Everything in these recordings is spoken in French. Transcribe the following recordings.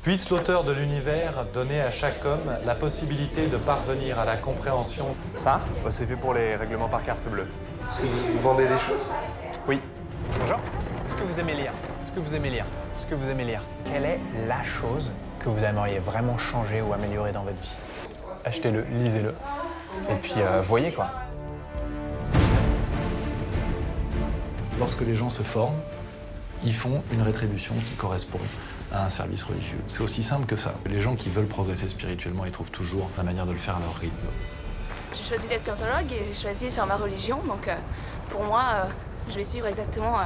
Puisse l'auteur de l'univers donner à chaque homme la possibilité de parvenir à la compréhension. Ça, c'est fait pour les règlements par carte bleue. Vous vendez des choses? Oui. Bonjour. Est-ce que vous aimez lire? Est-ce que vous aimez lire? Est-ce que vous aimez lire? Quelle est la chose que vous aimeriez vraiment changer ou améliorer dans votre vie? Achetez-le, lisez-le. Et puis, voyez quoi. Lorsque les gens se forment, ils font une rétribution qui correspond à un service religieux. C'est aussi simple que ça. Les gens qui veulent progresser spirituellement, ils trouvent toujours la manière de le faire à leur rythme. J'ai choisi d'être scientologue et j'ai choisi de faire ma religion. Donc pour moi, je vais suivre exactement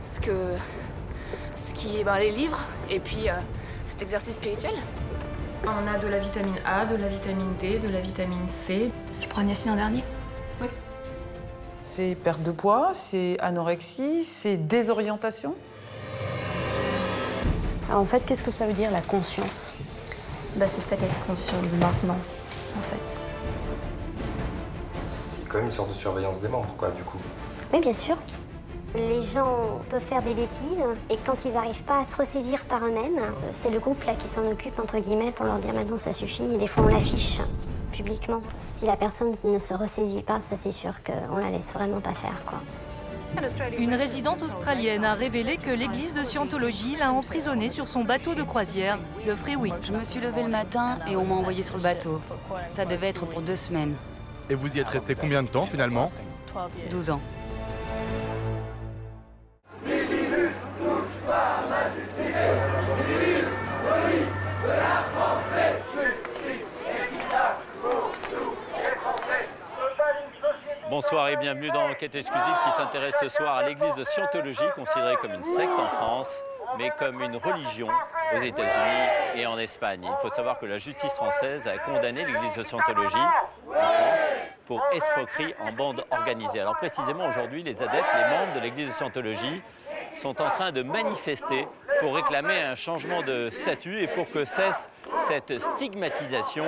ce qui est les livres et puis cet exercice spirituel. On a de la vitamine A, de la vitamine D, de la vitamine C. Je prends niacine en dernier. Oui. C'est perte de poids, c'est anorexie, c'est désorientation. Alors en fait, qu'est-ce que ça veut dire la conscience? C'est le fait d'être conscient du maintenant, en fait. C'est quand même une sorte de surveillance des membres, quoi, du coup. Oui, bien sûr. Les gens peuvent faire des bêtises et quand ils n'arrivent pas à se ressaisir par eux-mêmes, c'est le groupe là qui s'en occupe, entre guillemets, pour leur dire maintenant ça suffit. Et des fois on l'affiche publiquement. Si la personne ne se ressaisit pas, ça c'est sûr qu'on la laisse vraiment pas faire, quoi. Une résidente australienne a révélé que l'église de Scientologie l'a emprisonnée sur son bateau de croisière, le Freewick. Je me suis levée le matin et on m'a envoyé sur le bateau. Ça devait être pour 2 semaines. Et vous y êtes resté combien de temps finalement? 12 ans. Bonsoir et bienvenue dans l'enquête exclusive qui s'intéresse ce soir à l'église de Scientologie, considérée comme une secte en France, mais comme une religion aux États-Unis et en Espagne. Il faut savoir que la justice française a condamné l'église de Scientologie en France pour escroquerie en bande organisée. Alors précisément aujourd'hui, les adeptes, les membres de l'église de Scientologie sont en train de manifester pour réclamer un changement de statut et pour que cesse cette stigmatisation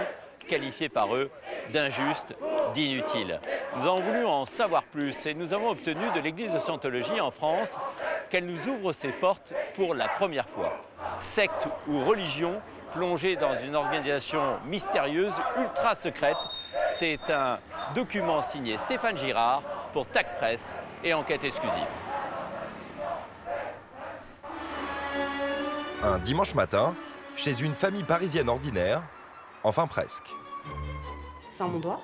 qualifiée par eux d'injuste, d'inutile. Nous avons voulu en savoir plus et nous avons obtenu de l'église de Scientologie en France qu'elle nous ouvre ses portes pour la première fois. Secte ou religion plongée dans une organisation mystérieuse, ultra secrète, c'est un document signé Stéphane Girard pour TAC Presse et Enquête exclusive. Un dimanche matin, chez une famille parisienne ordinaire, enfin presque. Sans mon doigt?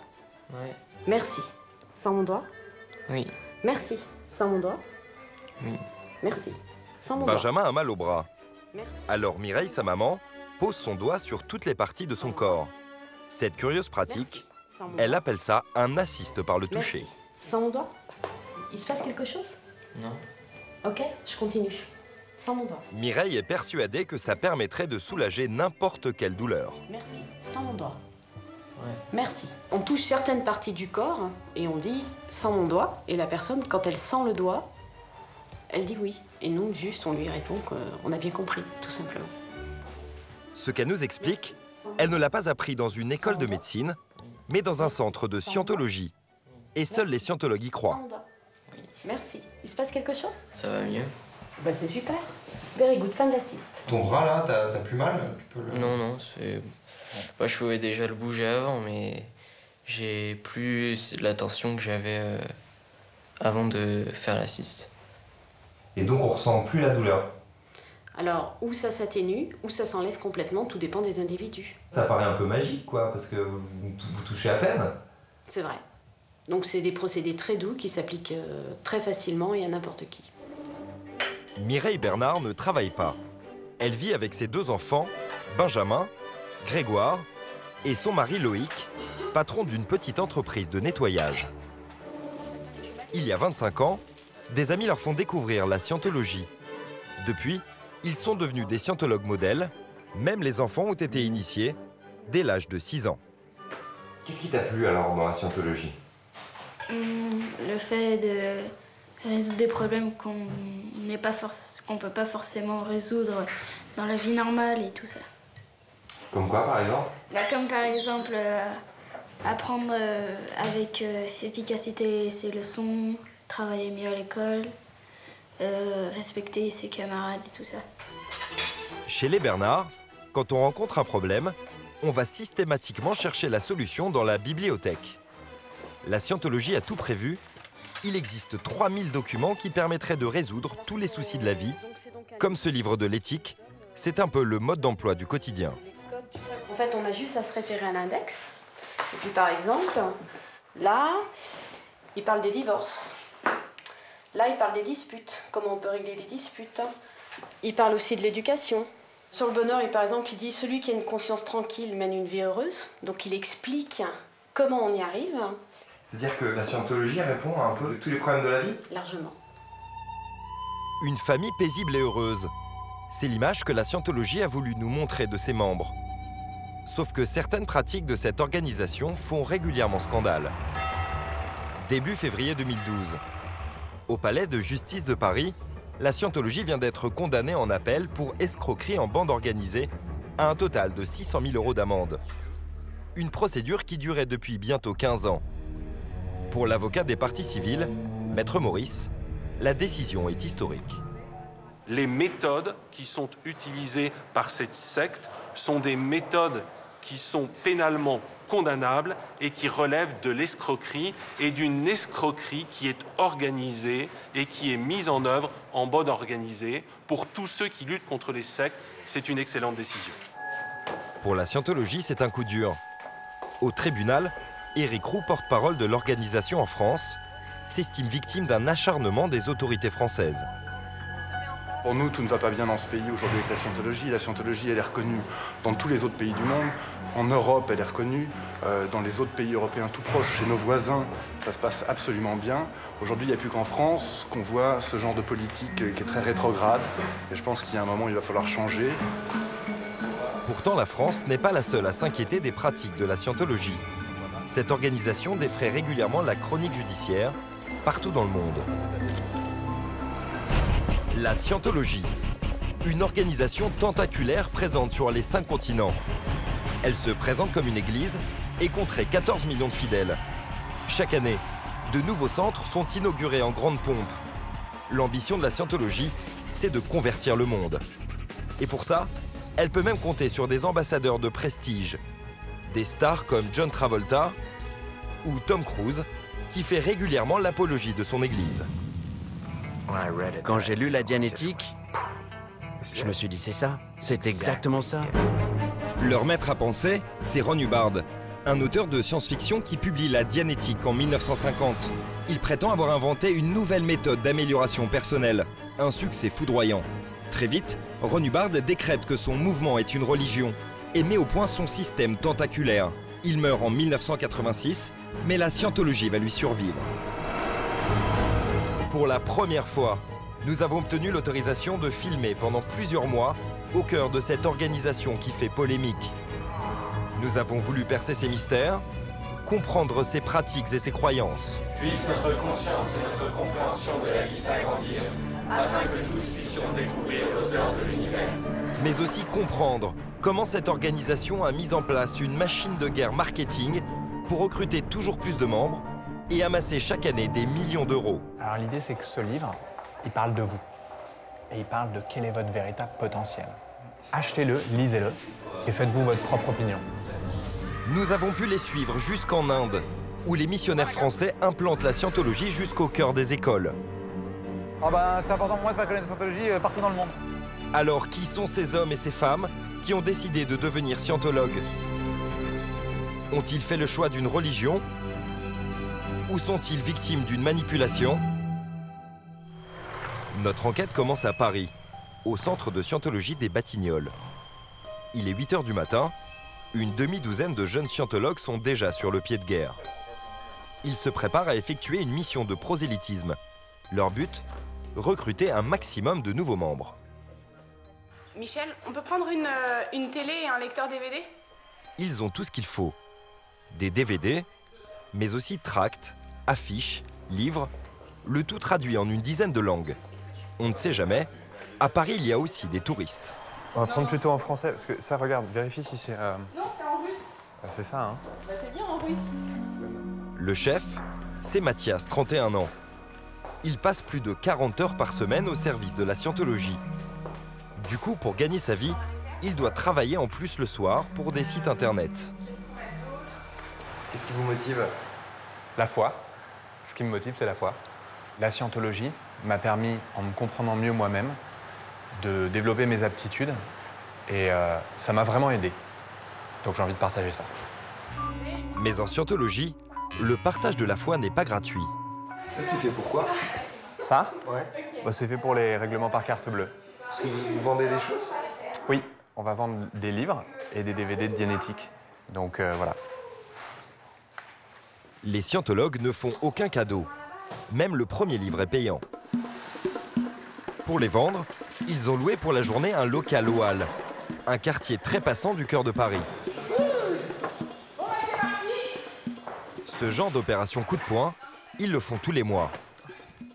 Oui. Merci. Sans mon doigt? Oui. Merci. Sans mon doigt? Oui. Merci. Sans mon doigt. Benjamin a mal au bras. Merci. Alors Mireille, sa maman, pose son doigt sur toutes les parties de son corps. Cette curieuse pratique, elle appelle ça un assiste par le toucher. Merci. Sans mon doigt? Il se passe quelque chose? Non. Ok, je continue. Sans mon doigt. Mireille est persuadée que ça permettrait de soulager n'importe quelle douleur. Merci. Sans mon doigt. Ouais. Merci. On touche certaines parties du corps et on dit sans mon doigt. Et la personne, quand elle sent le doigt, elle dit oui. Et nous, juste, on lui répond qu'on a bien compris, tout simplement. Ce qu'elle nous explique, elle ne l'a pas appris dans une école de médecine, mais dans un centre de scientologie. Et seuls les scientologues y croient. Merci. Il se passe quelque chose? Ça va mieux. Bah c'est super. Very good, fan d'assist. Ton bras là, t'as plus mal? Non, non, c'est... Bah, je pouvais déjà le bouger avant, mais j'ai plus la tension que j'avais avant de faire l'assist. Et donc on ressent plus la douleur? Alors, ou ça s'atténue, ou ça s'enlève complètement, tout dépend des individus. Ça paraît un peu magique, quoi, parce que vous touchez à peine. C'est vrai. Donc c'est des procédés très doux qui s'appliquent très facilement et à n'importe qui. Mireille Bernard ne travaille pas. Elle vit avec ses 2 enfants, Benjamin, Grégoire et son mari Loïc, patron d'une petite entreprise de nettoyage. Il y a 25 ans, des amis leur font découvrir la scientologie. Depuis, ils sont devenus des scientologues modèles. Même les enfants ont été initiés dès l'âge de 6 ans. Qu'est-ce qui t'a plu alors dans la scientologie? Le fait de résoudre des problèmes qu'on peut pas forcément résoudre dans la vie normale et tout ça. Comme quoi, par exemple? Comme par exemple apprendre avec efficacité ses leçons, travailler mieux à l'école, respecter ses camarades et tout ça. Chez les Bernard, Quand on rencontre un problème, on va systématiquement chercher la solution dans la bibliothèque. La scientologie a tout prévu. Il existe 3000 documents qui permettraient de résoudre tous les soucis de la vie. Comme ce livre de l'éthique, c'est un peu le mode d'emploi du quotidien. En fait, on a juste à se référer à l'index. Et puis par exemple, là, il parle des divorces. Là, il parle des disputes, comment on peut régler des disputes. Il parle aussi de l'éducation. Sur le bonheur, par exemple, il dit « Celui qui a une conscience tranquille mène une vie heureuse ». Donc il explique comment on y arrive. C'est-à-dire que la scientologie répond à un peu tous les problèmes de la vie? Largement. Une famille paisible et heureuse. C'est l'image que la scientologie a voulu nous montrer de ses membres. Sauf que certaines pratiques de cette organisation font régulièrement scandale. Début février 2012. Au palais de justice de Paris, la scientologie vient d'être condamnée en appel pour escroquerie en bande organisée à un total de 600 000 € d'amende. Une procédure qui durait depuis bientôt 15 ans. Pour l'avocat des parties civiles, Maître Maurice, la décision est historique. Les méthodes qui sont utilisées par cette secte sont des méthodes qui sont pénalement condamnables et qui relèvent de l'escroquerie et d'une escroquerie qui est organisée et qui est mise en œuvre en bande organisée. Pour tous ceux qui luttent contre les sectes, c'est une excellente décision. Pour la scientologie, c'est un coup dur. Au tribunal, Éric Roux, porte-parole de l'organisation en France, s'estime victime d'un acharnement des autorités françaises. Pour nous, tout ne va pas bien dans ce pays aujourd'hui avec la scientologie. La scientologie, elle est reconnue dans tous les autres pays du monde. En Europe, elle est reconnue. Dans les autres pays européens tout proches, chez nos voisins, ça se passe absolument bien. Aujourd'hui, il n'y a plus qu'en France qu'on voit ce genre de politique qui est très rétrograde. Et je pense qu'il y a un moment où il va falloir changer. Pourtant, la France n'est pas la seule à s'inquiéter des pratiques de la scientologie. Cette organisation défraie régulièrement la chronique judiciaire partout dans le monde. La scientologie, une organisation tentaculaire présente sur les 5 continents. Elle se présente comme une église et compterait 14 millions de fidèles. Chaque année, de nouveaux centres sont inaugurés en grande pompe. L'ambition de la scientologie, c'est de convertir le monde. Et pour ça, elle peut même compter sur des ambassadeurs de prestige. Des stars comme John Travolta ou Tom Cruise, qui fait régulièrement l'apologie de son église. Quand j'ai lu la Dianétique, je me suis dit c'est ça, c'est exactement ça. Leur maître à penser, c'est Ron Hubbard, un auteur de science-fiction qui publie la Dianétique en 1950. Il prétend avoir inventé une nouvelle méthode d'amélioration personnelle, un succès foudroyant. Très vite, Ron Hubbard décrète que son mouvement est une religion et met au point son système tentaculaire. Il meurt en 1986, mais la scientologie va lui survivre. Pour la première fois, nous avons obtenu l'autorisation de filmer pendant plusieurs mois au cœur de cette organisation qui fait polémique. Nous avons voulu percer ses mystères, comprendre ses pratiques et ses croyances. Puisse notre conscience et notre compréhension de la vie s'agrandir, afin que tous puissions découvrir l'auteur de l'univers. Mais aussi comprendre comment cette organisation a mis en place une machine de guerre marketing pour recruter toujours plus de membres et amasser chaque année des millions d'euros. Alors l'idée, c'est que ce livre, il parle de vous. Et il parle de quel est votre véritable potentiel. Achetez-le, lisez-le, et faites-vous votre propre opinion. Nous avons pu les suivre jusqu'en Inde, où les missionnaires français implantent la scientologie jusqu'au cœur des écoles. C'est important pour moi de faire connaître la scientologie partout dans le monde. Alors, qui sont ces hommes et ces femmes qui ont décidé de devenir scientologues? Ont-ils fait le choix d'une religion? Ou sont-ils victimes d'une manipulation? Notre enquête commence à Paris, au centre de scientologie des Batignolles. Il est 8 h du matin, une demi-douzaine de jeunes scientologues sont déjà sur le pied de guerre. Ils se préparent à effectuer une mission de prosélytisme. Leur but? Recruter un maximum de nouveaux membres. Michel, on peut prendre une télé et un lecteur DVD? Ils ont tout ce qu'il faut. Des DVD, mais aussi tracts, affiches, livres, le tout traduit en une dizaine de langues. On ne sait jamais, à Paris, il y a aussi des touristes. On va prendre plutôt en français, parce que ça, regarde, vérifie si c'est... Non, c'est en russe. C'est ça, hein. C'est bien en russe. Le chef, c'est Mathias, 31 ans. Il passe plus de 40 heures par semaine au service de la scientologie. Du coup, pour gagner sa vie, il doit travailler en plus le soir pour des sites internet. Qu'est-ce qui vous motive? La foi. Ce qui me motive, c'est la foi. La scientologie m'a permis, en me comprenant mieux moi-même, de développer mes aptitudes et ça m'a vraiment aidé. Donc j'ai envie de partager ça. Mais en scientologie, le partage de la foi n'est pas gratuit. Ça, c'est fait pour quoi? Ça? Ouais. Bah, c'est fait pour les règlements par carte bleue. Parce que vous vendez des choses? Oui, on va vendre des livres et des DVD de Dianétique. Donc voilà. Les scientologues ne font aucun cadeau. Même le premier livre est payant. Pour les vendre, ils ont loué pour la journée un local au Halles, un quartier très passant du cœur de Paris. Ce genre d'opération coup de poing, ils le font tous les mois.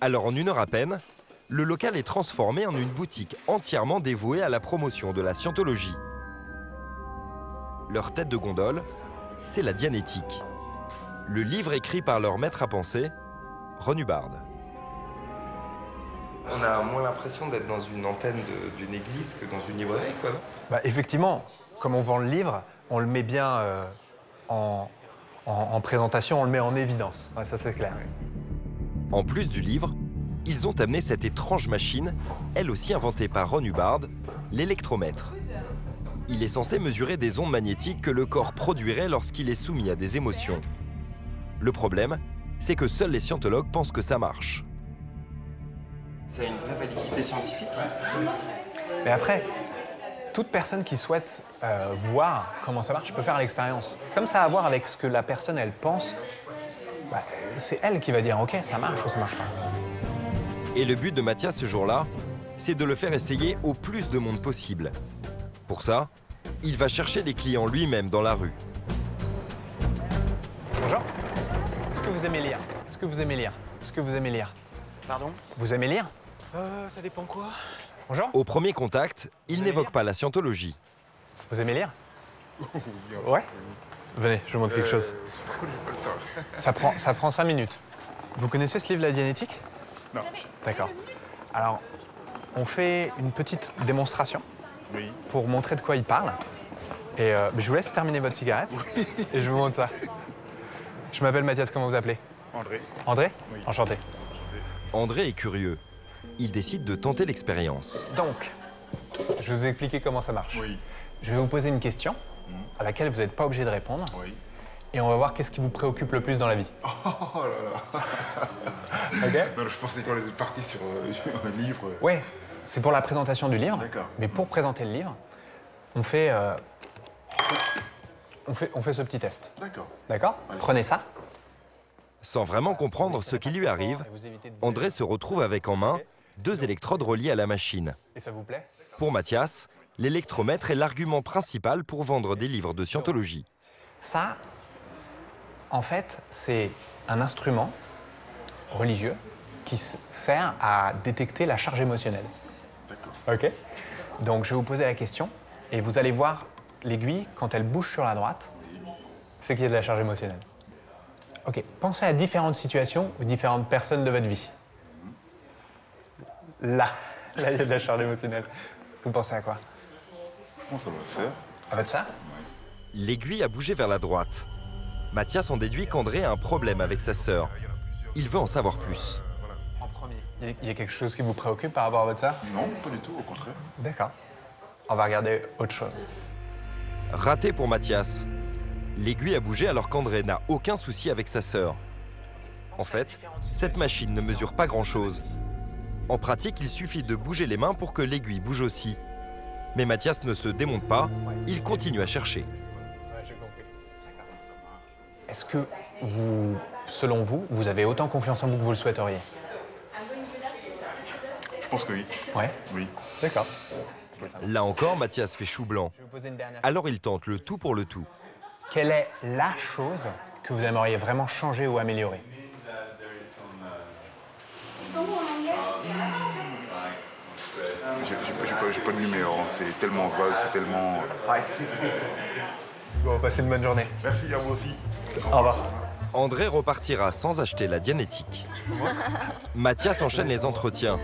Alors en 1 heure à peine, le local est transformé en une boutique entièrement dévouée à la promotion de la scientologie. Leur tête de gondole, c'est la Dianétique. Le livre écrit par leur maître à penser, Ron Hubbard. On a moins l'impression d'être dans une antenne d'une église que dans une librairie, quoi, non? Bah, effectivement, comme on vend le livre, on le met bien en présentation, on le met en évidence. Ouais, ça, c'est clair. En plus du livre, ils ont amené cette étrange machine, elle aussi inventée par Ron Hubbard, l'électromètre. Il est censé mesurer des ondes magnétiques que le corps produirait lorsqu'il est soumis à des émotions. Le problème, c'est que seuls les scientologues pensent que ça marche. Ça a une vraie validité scientifique? Mais après, toute personne qui souhaite voir comment ça marche peut faire l'expérience. Comme ça a à voir avec ce que la personne, elle pense, bah, c'est elle qui va dire « Ok, ça marche ou ça marche pas ». Et le but de Mathias ce jour-là, c'est de le faire essayer au plus de monde possible. Pour ça, il va chercher des clients lui-même dans la rue. Bonjour. Est-ce que vous aimez lire? Est-ce que vous aimez lire? Est-ce que vous aimez lire? Pardon? Vous aimez lire? Ça dépend quoi? Bonjour. Au premier contact, il n'évoque pas la scientologie. Vous aimez lire? Ouais. Venez, je vous montre quelque chose. Ça prend 5 minutes. Vous connaissez ce livre, La Dianétique? Non. D'accord. Alors, on fait une petite démonstration pour montrer de quoi il parle. Et je vous laisse terminer votre cigarette et je vous montre ça. Je m'appelle Mathias, comment vous appelez? André. André? Oui. Enchanté. André est curieux. Il décide de tenter l'expérience. Donc, je vais vous expliquer comment ça marche. Oui. Je vais vous poser une question à laquelle vous n'êtes pas obligé de répondre. Oui. Et on va voir qu'est-ce qui vous préoccupe le plus dans la vie. Oh là là. Ok? Non, je pensais qu'on était parti sur un livre. Oui, c'est pour la présentation du livre. D'accord. Mais pour présenter le livre, on fait ce petit test. D'accord. D'accord? Prenez ça. Sans vraiment comprendre ce qui lui arrive, André se retrouve avec en main 2 électrodes reliées à la machine. Et ça vous plaît? Pour Mathias, l'électromètre est l'argument principal pour vendre des livres de scientologie. Ça, en fait, c'est un instrument religieux qui sert à détecter la charge émotionnelle. D'accord. OK? Donc, je vais vous poser la question et vous allez voir l'aiguille, quand elle bouge sur la droite, c'est qu'il y a de la charge émotionnelle. OK. Pensez à différentes situations ou différentes personnes de votre vie. Là, il y a de la charge émotionnelle. Vous pensez à quoi? Comment ça va faire? À votre sœur? L'aiguille a bougé vers la droite. Mathias en déduit qu'André a un problème avec sa sœur. Il veut en savoir plus. En premier. Il y a quelque chose qui vous préoccupe par rapport à votre sœur? Non, pas du tout, au contraire. D'accord. On va regarder autre chose. Raté pour Mathias. L'aiguille a bougé alors qu'André n'a aucun souci avec sa sœur. En fait, cette machine ne mesure pas grand-chose. En pratique, il suffit de bouger les mains pour que l'aiguille bouge aussi. Mais Mathias ne se démonte pas, il continue à chercher. Est-ce que vous, selon vous, vous avez autant confiance en vous que vous le souhaiteriez? Je pense que oui. Ouais? Oui. D'accord. Là encore, Mathias fait chou blanc. Alors il tente le tout pour le tout. Quelle est la chose que vous aimeriez vraiment changer ou améliorer? J'ai pas de numéro, c'est tellement vague, c'est tellement... Ouais. Bon, passez une bonne journée. Merci à vous aussi. Au revoir. André repartira sans acheter la Dianétique. Mathias enchaîne les entretiens.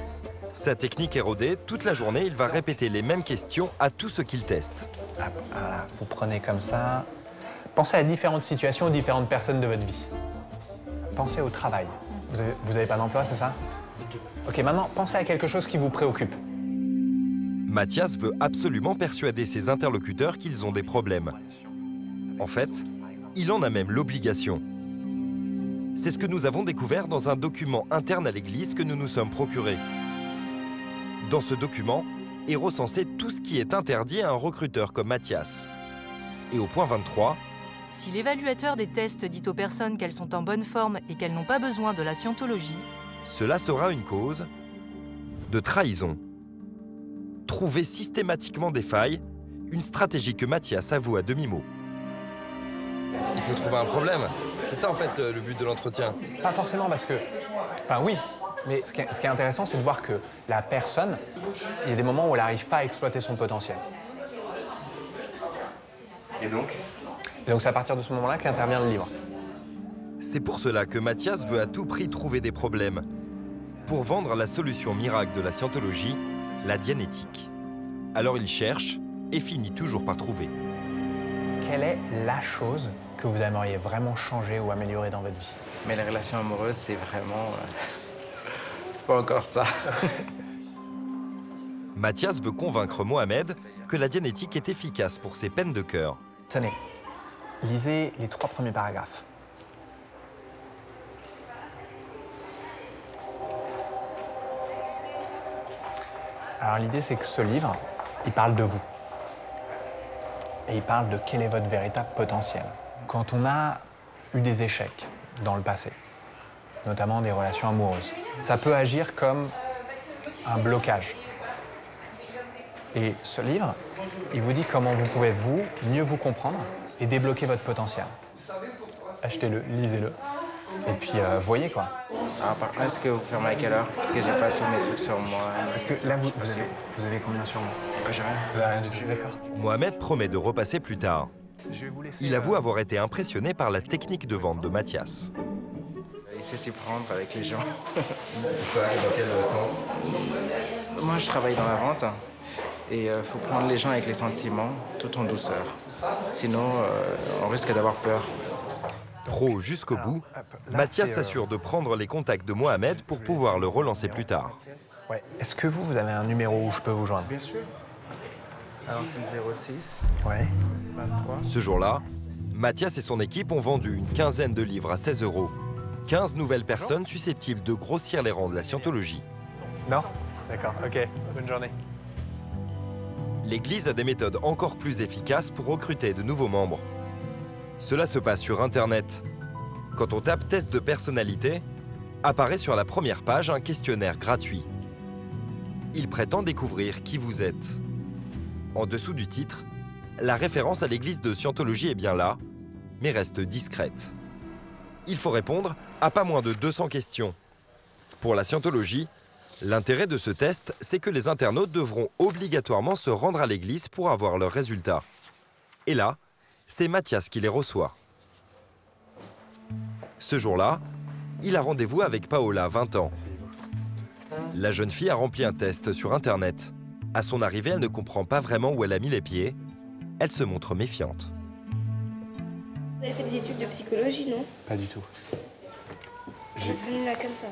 Sa technique est rodée, toute la journée, il va répéter les mêmes questions à tout ce qu'il teste. Voilà, vous prenez comme ça. Pensez à différentes situations, différentes personnes de votre vie. Pensez au travail. Vous avez pas d'emploi, c'est ça? Ok, maintenant, pensez à quelque chose qui vous préoccupe. Mathias veut absolument persuader ses interlocuteurs qu'ils ont des problèmes. En fait, il en a même l'obligation. C'est ce que nous avons découvert dans un document interne à l'Église que nous nous sommes procurés. Dans ce document est recensé tout ce qui est interdit à un recruteur comme Mathias. Et au point 23, si l'évaluateur des tests dit aux personnes qu'elles sont en bonne forme et qu'elles n'ont pas besoin de la scientologie, cela sera une cause de trahison. Trouver systématiquement des failles, une stratégie que Mathias avoue à demi-mot. Il faut trouver un problème. C'est ça en fait le but de l'entretien. Pas forcément parce que... Enfin oui, mais ce qui est intéressant, c'est de voir que la personne, il y a des moments où elle n'arrive pas à exploiter son potentiel. Et donc c'est à partir de ce moment-là qu'intervient le livre. C'est pour cela que Mathias veut à tout prix trouver des problèmes. Pour vendre la solution miracle de la scientologie, la dianétique. Alors il cherche et finit toujours par trouver. Quelle est la chose que vous aimeriez vraiment changer ou améliorer dans votre vie? Mais les relations amoureuses, c'est vraiment... c'est pas encore ça. Mathias veut convaincre Mohamed que la dianétique est efficace pour ses peines de cœur. Tenez, lisez les 3 premiers paragraphes. Alors l'idée, c'est que ce livre, il parle de vous. Et il parle de quel est votre véritable potentiel. Quand on a eu des échecs dans le passé, notamment des relations amoureuses, ça peut agir comme un blocage. Et ce livre, il vous dit comment vous pouvez, mieux vous comprendre et débloquer votre potentiel. Achetez-le, lisez-le. Et puis, voyez quoi. Alors, par contre, est-ce que vous fermez à quelle heure? Parce que j'ai pas tous mes trucs sur moi. Parce que là, vous avez combien sur moi? J'ai rien. Vous avez rien du tout, d'accord. Mohamed promet de repasser plus tard. Il avoue avoir été impressionné par la technique de vente de Mathias. Il sait s'y prendre avec les gens. Pourquoi? Dans quel sens? Moi, je travaille dans la vente. Et il faut prendre les gens avec les sentiments, tout en douceur. Sinon, on risque d'avoir peur. Pro jusqu'au bout, Mathias s'assure de prendre les contacts de Mohamed pour pouvoir le relancer plus tard. Ouais. Est-ce que vous avez un numéro où je peux vous joindre? Bien sûr. Alors c'est le 06. Ouais. 23. Ce jour-là, Mathias et son équipe ont vendu une quinzaine de livres à 16 €. 15 nouvelles personnes susceptibles de grossir les rangs de la scientologie. Non? D'accord, ok. Bonne journée. L'Église a des méthodes encore plus efficaces pour recruter de nouveaux membres. Cela se passe sur Internet. Quand on tape « test de personnalité », apparaît sur la première page un questionnaire gratuit. Il prétend découvrir qui vous êtes. En dessous du titre, la référence à l'Église de Scientologie est bien là, mais reste discrète. Il faut répondre à pas moins de 200 questions. Pour la Scientologie, l'intérêt de ce test, c'est que les internautes devront obligatoirement se rendre à l'Église pour avoir leurs résultats. Et là, c'est Mathias qui les reçoit. Ce jour-là, il a rendez-vous avec Paola, 20 ans. La jeune fille a rempli un test sur Internet. À son arrivée, elle ne comprend pas vraiment où elle a mis les pieds. Elle se montre méfiante. Vous avez fait des études de psychologie, non? Pas du tout. Vous êtes venu là comme ça?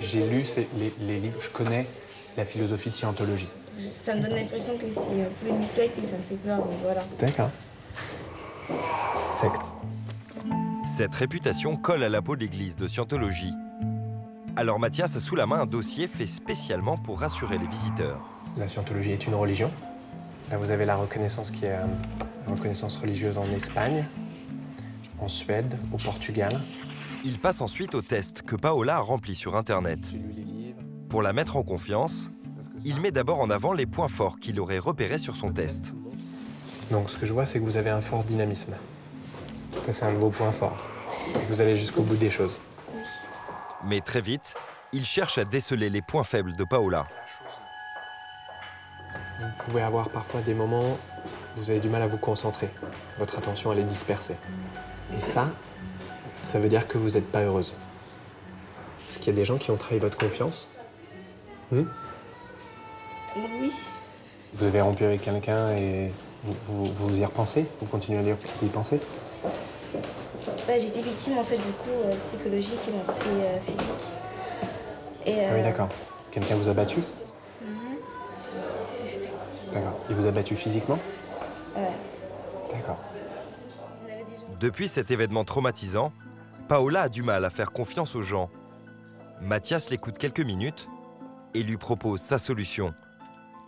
J'ai lu les livres, je connais la philosophie de scientologie. Ça me donne l'impression que c'est un peu une secte et ça me fait peur, donc voilà. D'accord. Secte. Cette réputation colle à la peau de l'Église de Scientologie. Alors Mathias a sous la main un dossier fait spécialement pour rassurer les visiteurs. La scientologie est une religion. Là, vous avez la reconnaissance qui est une reconnaissance religieuse en Espagne, en Suède, au Portugal. Il passe ensuite au test que Paola a rempli sur Internet. Pour la mettre en confiance, il met d'abord en avant les points forts qu'il aurait repérés sur son test. Donc ce que je vois, c'est que vous avez un fort dynamisme. Ça, c'est un de vos points forts. Vous allez jusqu'au bout des choses. Mais très vite, il cherche à déceler les points faibles de Paola. Vous pouvez avoir parfois des moments où vous avez du mal à vous concentrer. Votre attention, elle est dispersée. Et ça veut dire que vous n'êtes pas heureuse. Est-ce qu'il y a des gens qui ont trahi votre confiance? Oui. Vous avez rompu avec quelqu'un et vous y repensez? Vous continuez à y penser? Bah, j'étais victime en fait du coup psychologique et physique. Ah oui, d'accord. Quelqu'un vous a battu? D'accord. Il vous a battu physiquement? Ouais. D'accord. Depuis cet événement traumatisant, Paola a du mal à faire confiance aux gens. Mathias l'écoute quelques minutes et lui propose sa solution.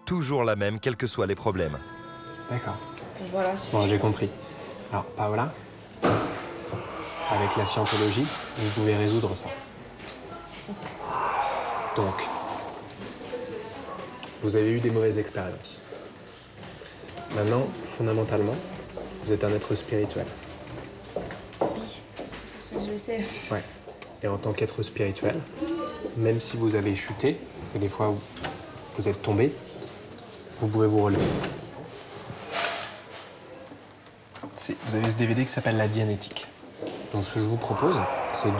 Toujours la même, quels que soient les problèmes. D'accord. Voilà, bon, j'ai compris. Alors, Paola, avec la scientologie, vous pouvez résoudre ça. Donc, vous avez eu des mauvaises expériences. Maintenant, fondamentalement, vous êtes un être spirituel. Oui, ça je le sais. Ouais. Et en tant qu'être spirituel, même si vous avez chuté, et des fois vous êtes tombé, vous pouvez vous relever. Vous avez ce DVD qui s'appelle La Dianétique. Donc ce que je vous propose, c'est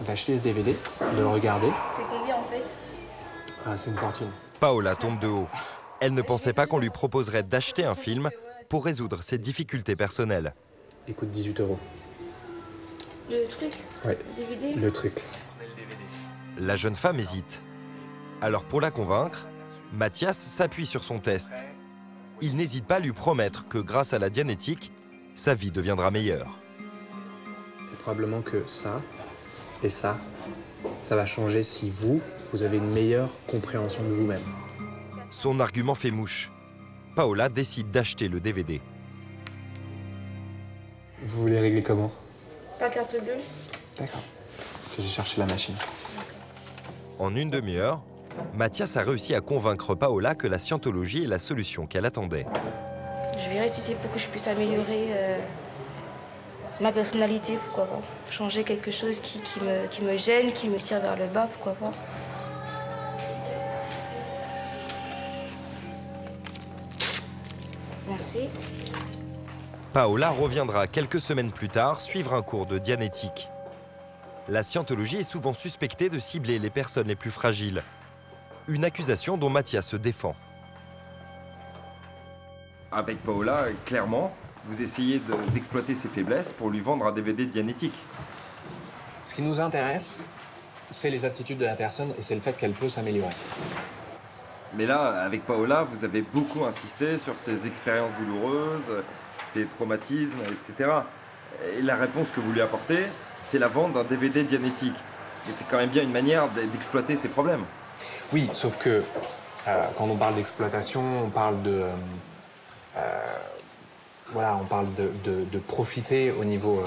d'acheter ce DVD, de le regarder. C'est combien en fait? Ah, c'est une fortune. Paola tombe de haut. Elle ne pensait pas qu'on lui proposerait d'acheter un film pour résoudre ses difficultés personnelles. Il coûte 18 €. Le truc? Ouais. Le DVD? Le truc. La jeune femme hésite. Alors pour la convaincre, Mathias s'appuie sur son test. Il n'hésite pas à lui promettre que grâce à la Dianétique, sa vie deviendra meilleure. C'est probablement que ça et ça va changer si vous avez une meilleure compréhension de vous-même. Son argument fait mouche. Paola décide d'acheter le DVD. Vous voulez régler comment? Pas carte bleue? D'accord. J'ai cherché la machine. En une demi-heure, Mathias a réussi à convaincre Paola que la scientologie est la solution qu'elle attendait. Je verrai si c'est pour que je puisse améliorer ma personnalité, pourquoi pas. Changer quelque chose qui me gêne, qui me tire vers le bas, pourquoi pas. Merci. Paola reviendra quelques semaines plus tard suivre un cours de Dianétique. La scientologie est souvent suspectée de cibler les personnes les plus fragiles. Une accusation dont Mathias se défend. Avec Paola, clairement, vous essayez d'exploiter ses faiblesses pour lui vendre un DVD Dianétique. Ce qui nous intéresse, c'est les aptitudes de la personne et c'est le fait qu'elle peut s'améliorer. Mais là, avec Paola, vous avez beaucoup insisté sur ses expériences douloureuses, ses traumatismes, etc. Et la réponse que vous lui apportez, c'est la vente d'un DVD Dianétique. Et c'est quand même bien une manière d'exploiter ses problèmes. Oui, sauf que quand on parle d'exploitation, on parle de... voilà, on parle de profiter au niveau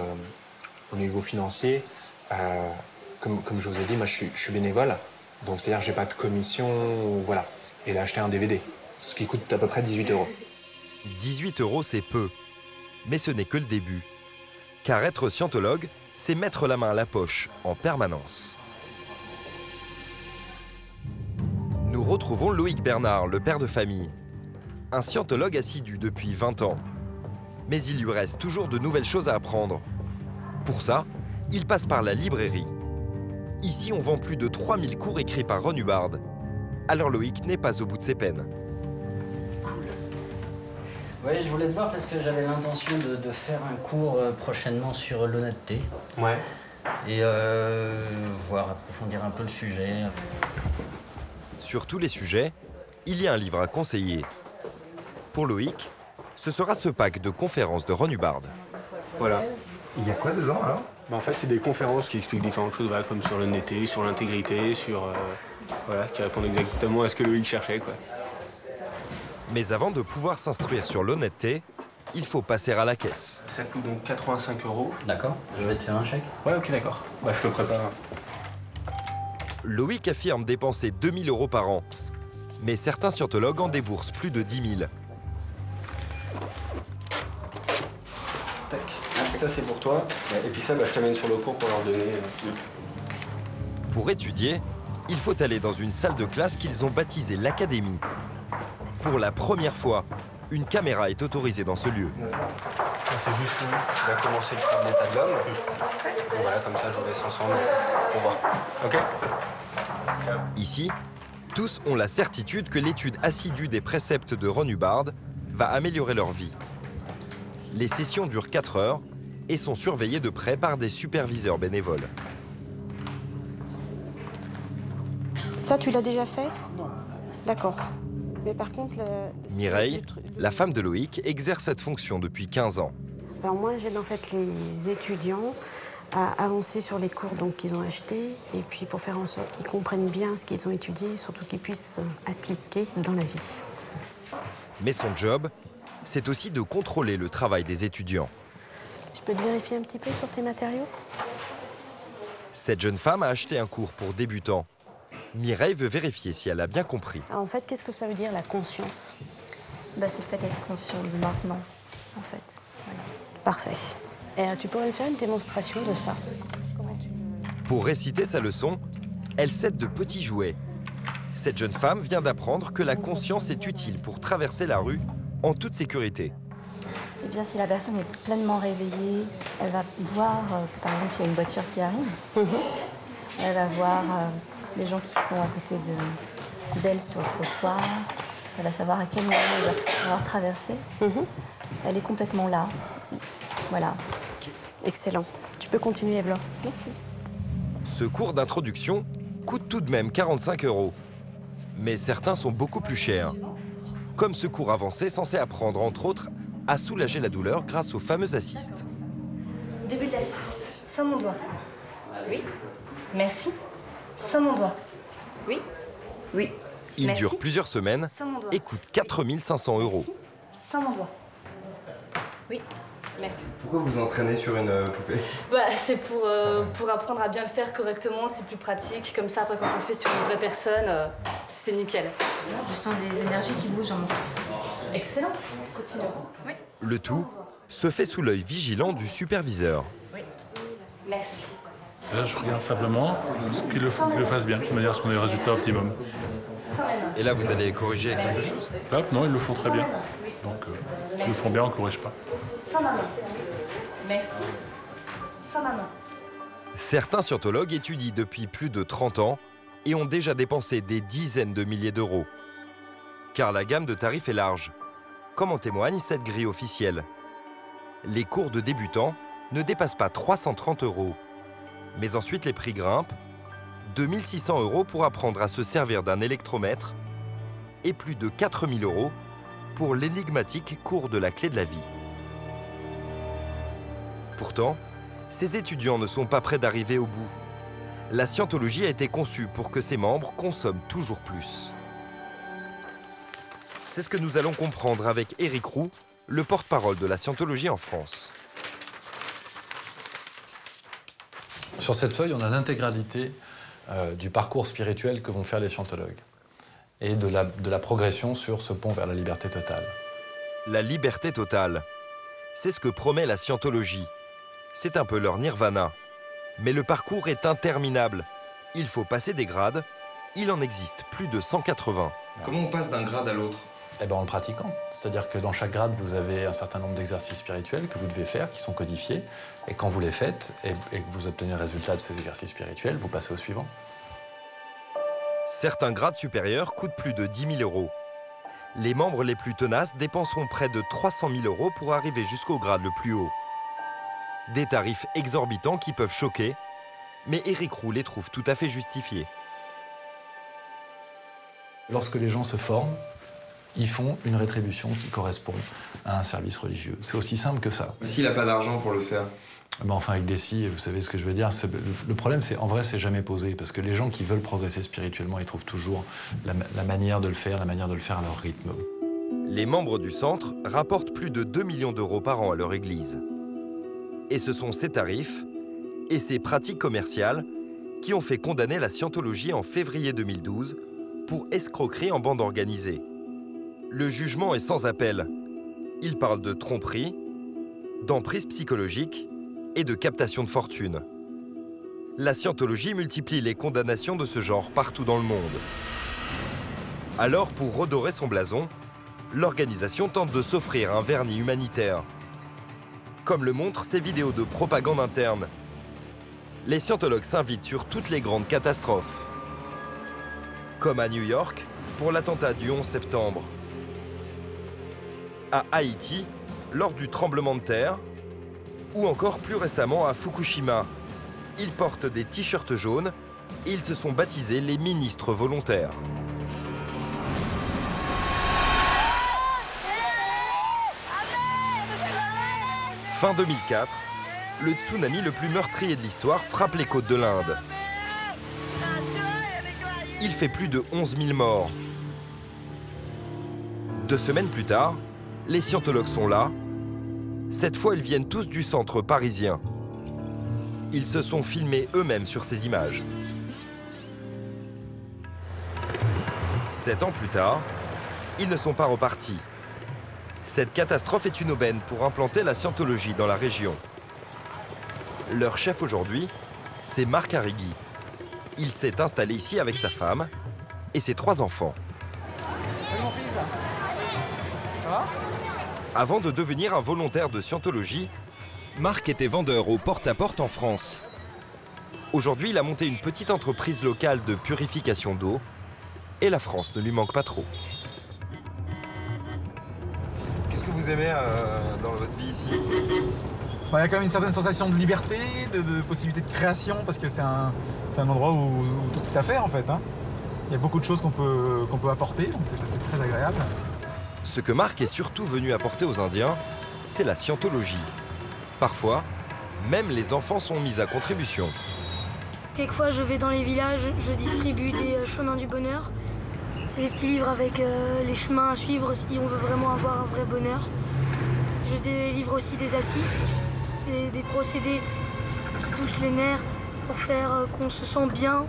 financier. Comme je vous ai dit, moi je suis bénévole, donc c'est-à-dire que j'ai pas de commission, voilà. Et là, acheter un DVD, ce qui coûte à peu près 18 €. 18 €, c'est peu. Mais ce n'est que le début. Car être scientologue, c'est mettre la main à la poche en permanence. Nous retrouvons Loïc Bernard, le père de famille. Un scientologue assidu depuis 20 ans. Mais il lui reste toujours de nouvelles choses à apprendre. Pour ça, il passe par la librairie. Ici, on vend plus de 3000 cours écrits par Ron Hubbard. Alors Loïc n'est pas au bout de ses peines. Oui, je voulais te voir parce que j'avais l'intention de faire un cours prochainement sur l'honnêteté. Ouais. Et voir, approfondir un peu le sujet. Sur tous les sujets, il y a un livre à conseiller. Pour Loïc, ce sera ce pack de conférences de Ron Hubbard. Voilà. Il y a quoi dedans alors? En fait, c'est des conférences qui expliquent différentes choses, voilà, comme sur l'honnêteté, sur l'intégrité, voilà, qui répondent exactement à ce que Loïc cherchait, quoi. Mais avant de pouvoir s'instruire sur l'honnêteté, il faut passer à la caisse. Ça coûte donc 85 €. D'accord, je vais te faire un chèque. Ouais, ok, d'accord. Bah, je te le prépare. Loïc affirme dépenser 2000 € par an. Mais certains scientologues en déboursent plus de 10 000. Tac. Ça, c'est pour toi. Et puis ça, bah, je t'amène sur le cours pour leur donner. Pour étudier, il faut aller dans une salle de classe qu'ils ont baptisée l'Académie. Pour la première fois, une caméra est autorisée dans ce lieu. C'est juste qu'on va commencer le cours de l'état de l'homme. Voilà, comme ça, je vous laisse ensemble pour voir. Ok? Ici, tous ont la certitude que l'étude assidue des préceptes de Ron Hubbard va améliorer leur vie. Les sessions durent 4 heures et sont surveillées de près par des superviseurs bénévoles. Ça, tu l'as déjà fait? D'accord. Mais par contre... Mireille, la femme de Loïc, exerce cette fonction depuis 15 ans. Alors moi, j'aide en fait les étudiants à avancer sur les cours qu'ils ont achetés et puis pour faire en sorte qu'ils comprennent bien ce qu'ils ont étudié, surtout qu'ils puissent appliquer dans la vie. Mais son job, c'est aussi de contrôler le travail des étudiants. Je peux te vérifier un petit peu sur tes matériaux? Cette jeune femme a acheté un cours pour débutants. Mireille veut vérifier si elle a bien compris. Alors en fait, qu'est-ce que ça veut dire, la conscience? C'est le fait d'être conscient du maintenant, en fait. Voilà. Parfait. Et tu pourrais me faire une démonstration de ça? Pour réciter sa leçon, elle cède de petits jouets. Cette jeune femme vient d'apprendre que la conscience est utile pour traverser la rue en toute sécurité. Eh bien, si la personne est pleinement réveillée, elle va voir que, par exemple, il y a une voiture qui arrive. Elle va voir les gens qui sont à côté d'elle sur le trottoir. Elle va savoir à quel moment elle va pouvoir traverser. Elle est complètement là. Voilà. Excellent. Tu peux continuer, Evelyne. Merci. Ce cours d'introduction coûte tout de même 45 €. Mais certains sont beaucoup plus chers. Comme ce cours avancé censé apprendre, entre autres, à soulager la douleur grâce aux fameux assistes. Début de l'assiste. Sans mon doigt. Oui. Merci. Sans mon doigt. Oui. Oui. Il Merci. dure plusieurs semaines et coûte 4 500 €. Sans mon doigt. Oui. Merci. Pourquoi vous entraînez sur une poupée? C'est pour apprendre à bien le faire correctement, c'est plus pratique. Comme ça, après, quand on le fait sur une vraie personne, c'est nickel. Je sens des énergies qui bougent en moi. Excellent. Continuons. Oui. Le tout se fait sous l'œil vigilant du superviseur. Oui. Merci. Là, je regarde simplement qu'il le fasse bien, de manière à ce qu'on ait le résultat optimum. Et là, vous allez corriger quelque chose? Là, non, ils le font très bien. Donc, ils le font bien, on ne corrige pas. Sans maman. Merci. Sans maman. Certains scientologues étudient depuis plus de 30 ans et ont déjà dépensé des dizaines de milliers d'euros. Car la gamme de tarifs est large, comme en témoigne cette grille officielle. Les cours de débutants ne dépassent pas 330 €. Mais ensuite, les prix grimpent. 2 600 € pour apprendre à se servir d'un électromètre et plus de 4 000 € pour l'énigmatique cours de la clé de la vie. Pourtant, ces étudiants ne sont pas prêts d'arriver au bout. La scientologie a été conçue pour que ses membres consomment toujours plus. C'est ce que nous allons comprendre avec Éric Roux, le porte-parole de la scientologie en France. Sur cette feuille, on a l'intégralité du parcours spirituel que vont faire les scientologues et de la progression sur ce pont vers la liberté totale. La liberté totale, c'est ce que promet la scientologie. C'est un peu leur nirvana. Mais le parcours est interminable. Il faut passer des grades. Il en existe plus de 180. Comment on passe d'un grade à l'autre? En le pratiquant. C'est-à-dire que dans chaque grade, vous avez un certain nombre d'exercices spirituels que vous devez faire, qui sont codifiés. Et quand vous les faites et que vous obtenez le résultat de ces exercices spirituels, vous passez au suivant. Certains grades supérieurs coûtent plus de 10 000 €. Les membres les plus tenaces dépenseront près de 300 000 € pour arriver jusqu'au grade le plus haut. Des tarifs exorbitants qui peuvent choquer, mais Éric Roux les trouve tout à fait justifiés. Lorsque les gens se forment, ils font une rétribution qui correspond à un service religieux. C'est aussi simple que ça. S'il n'a pas d'argent pour le faire? Enfin, avec des si, vous savez ce que je veux dire. Le problème, en vrai, c'est jamais posé. Parce que les gens qui veulent progresser spirituellement, ils trouvent toujours la manière de le faire, à leur rythme. Les membres du centre rapportent plus de 2 millions € par an à leur église. Et ce sont ces tarifs et ces pratiques commerciales qui ont fait condamner la scientologie en février 2012 pour escroquerie en bande organisée. Le jugement est sans appel. Il parle de tromperie, d'emprise psychologique et de captation de fortune. La scientologie multiplie les condamnations de ce genre partout dans le monde. Alors, pour redorer son blason, l'organisation tente de s'offrir un vernis humanitaire. Comme le montrent ces vidéos de propagande interne. Les scientologues s'invitent sur toutes les grandes catastrophes. Comme à New York, pour l'attentat du 11 septembre. À Haïti, lors du tremblement de terre, ou encore plus récemment à Fukushima. Ils portent des t-shirts jaunes et ils se sont baptisés les ministres volontaires. Fin 2004, le tsunami le plus meurtrier de l'histoire frappe les côtes de l'Inde. Il fait plus de 11 000 morts. 2 semaines plus tard, les scientologues sont là. Cette fois, ils viennent tous du centre parisien. Ils se sont filmés eux-mêmes sur ces images. 7 ans plus tard, ils ne sont pas repartis. Cette catastrophe est une aubaine pour implanter la scientologie dans la région. Leur chef aujourd'hui, c'est Marc Arrighi. Il s'est installé ici avec sa femme et ses 3 enfants. Avant de devenir un volontaire de scientologie, Marc était vendeur au porte-à-porte en France. Aujourd'hui, il a monté une petite entreprise locale de purification d'eau et la France ne lui manque pas trop. Qu'est-ce que vous aimez dans votre vie ici? Il y a quand même une certaine sensation de liberté, de possibilité de création, parce que c'est un endroit où tout est à faire en fait. Hein. Il y a beaucoup de choses qu'on peut apporter, donc c'est très agréable. Ce que Marc est surtout venu apporter aux Indiens, c'est la scientologie. Parfois, même les enfants sont mis à contribution. Quelquefois, je vais dans les villages, je distribue des chemins du bonheur. C'est des petits livres avec les chemins à suivre si on veut vraiment avoir un vrai bonheur. Je délivre aussi des assistes. C'est des procédés qui touchent les nerfs pour faire qu'on se sent bien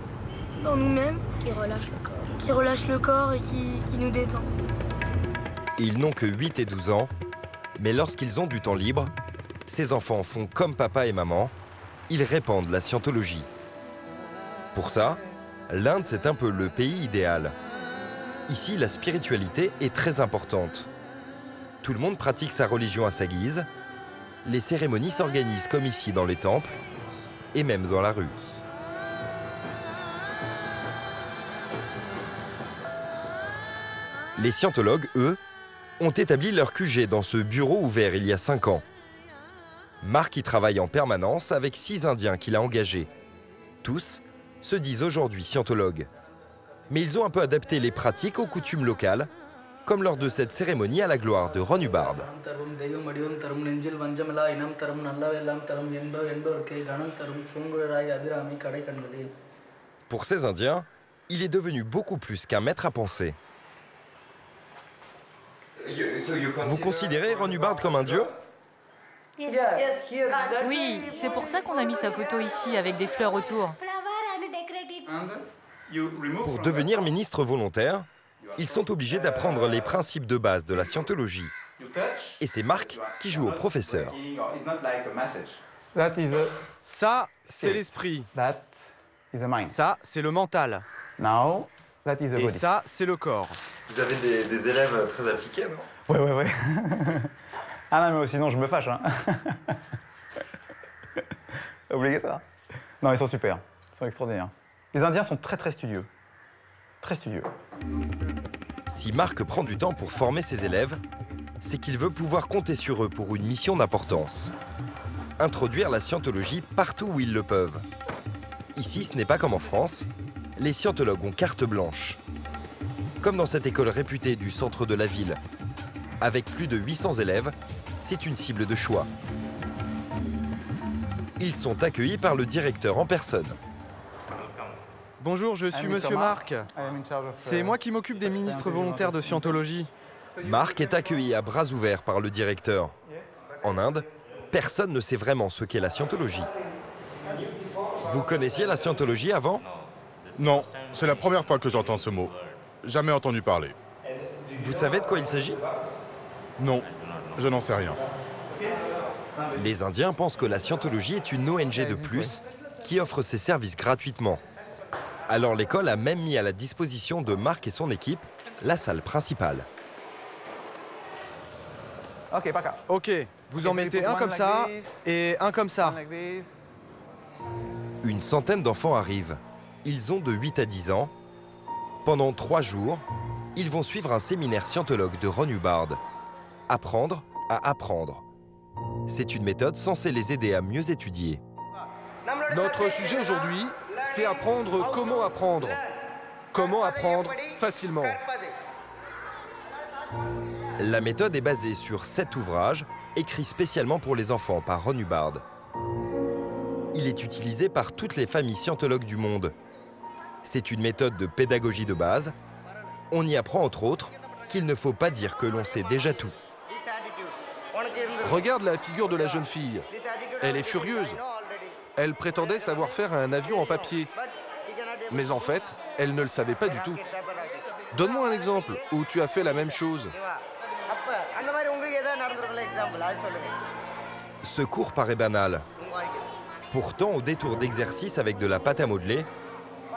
dans nous-mêmes. Qui relâche le corps. Qui relâche le corps et qui nous détend. Ils n'ont que 8 et 12 ans, mais lorsqu'ils ont du temps libre, ces enfants font comme papa et maman, ils répandent la scientologie. Pour ça, l'Inde, c'est un peu le pays idéal. Ici, la spiritualité est très importante. Tout le monde pratique sa religion à sa guise. Les cérémonies s'organisent comme ici dans les temples et même dans la rue. Les scientologues, eux, ont établi leur QG dans ce bureau ouvert il y a 5 ans. Marc y travaille en permanence avec 6 Indiens qu'il a engagés. Tous se disent aujourd'hui scientologues. Mais ils ont un peu adapté les pratiques aux coutumes locales, comme lors de cette cérémonie à la gloire de Ron Hubbard. Pour ces Indiens, il est devenu beaucoup plus qu'un maître à penser. Vous considérez Ron Hubbard comme un dieu? Oui, c'est pour ça qu'on a mis sa photo ici avec des fleurs autour. Pour devenir ministre volontaire, ils sont obligés d'apprendre les principes de base de la scientologie. Et c'est Marc qui joue au professeur. Ça, c'est l'esprit. Ça, c'est le mental. Et ça, c'est le corps. Vous avez des élèves très appliqués, non? Ouais. Ah non, mais sinon je me fâche. Hein. Obligatoire. Non, ils sont super. Ils sont extraordinaires. Les Indiens sont très studieux. Très studieux. Si Marc prend du temps pour former ses élèves, c'est qu'il veut pouvoir compter sur eux pour une mission d'importance. Introduire la scientologie partout où ils le peuvent. Ici, ce n'est pas comme en France. Les scientologues ont carte blanche. Comme dans cette école réputée du centre de la ville. Avec plus de 800 élèves, c'est une cible de choix. Ils sont accueillis par le directeur en personne. Bonjour, je suis Monsieur Marc. C'est moi qui m'occupe des ministres volontaires de scientologie. Marc est accueilli à bras ouverts par le directeur. En Inde, personne ne sait vraiment ce qu'est la scientologie. Vous connaissiez la scientologie avant? Non, c'est la première fois que j'entends ce mot. Jamais entendu parler. Vous savez de quoi il s'agit? Non, je n'en sais rien. Les Indiens pensent que la scientologie est une ONG de plus qui offre ses services gratuitement. Alors l'école a même mis à la disposition de Marc et son équipe la salle principale. Ok, vous en mettez un comme ça et un comme ça. Une centaine d'enfants arrivent. Ils ont de 8 à 10 ans Pendant 3 jours, ils vont suivre un séminaire scientologue de Ron Hubbard. Apprendre à apprendre. C'est une méthode censée les aider à mieux étudier. Notre sujet aujourd'hui, c'est apprendre comment apprendre. Comment apprendre facilement. La méthode est basée sur 7 ouvrages, écrits spécialement pour les enfants par Ron Hubbard. Il est utilisé par toutes les familles scientologues du monde. C'est une méthode de pédagogie de base. On y apprend entre autres qu'il ne faut pas dire que l'on sait déjà tout. Regarde la figure de la jeune fille. Elle est furieuse. Elle prétendait savoir faire un avion en papier. Mais en fait, elle ne le savait pas du tout. Donne-moi un exemple où tu as fait la même chose. Ce cours paraît banal. Pourtant, au détour d'exercices avec de la pâte à modeler,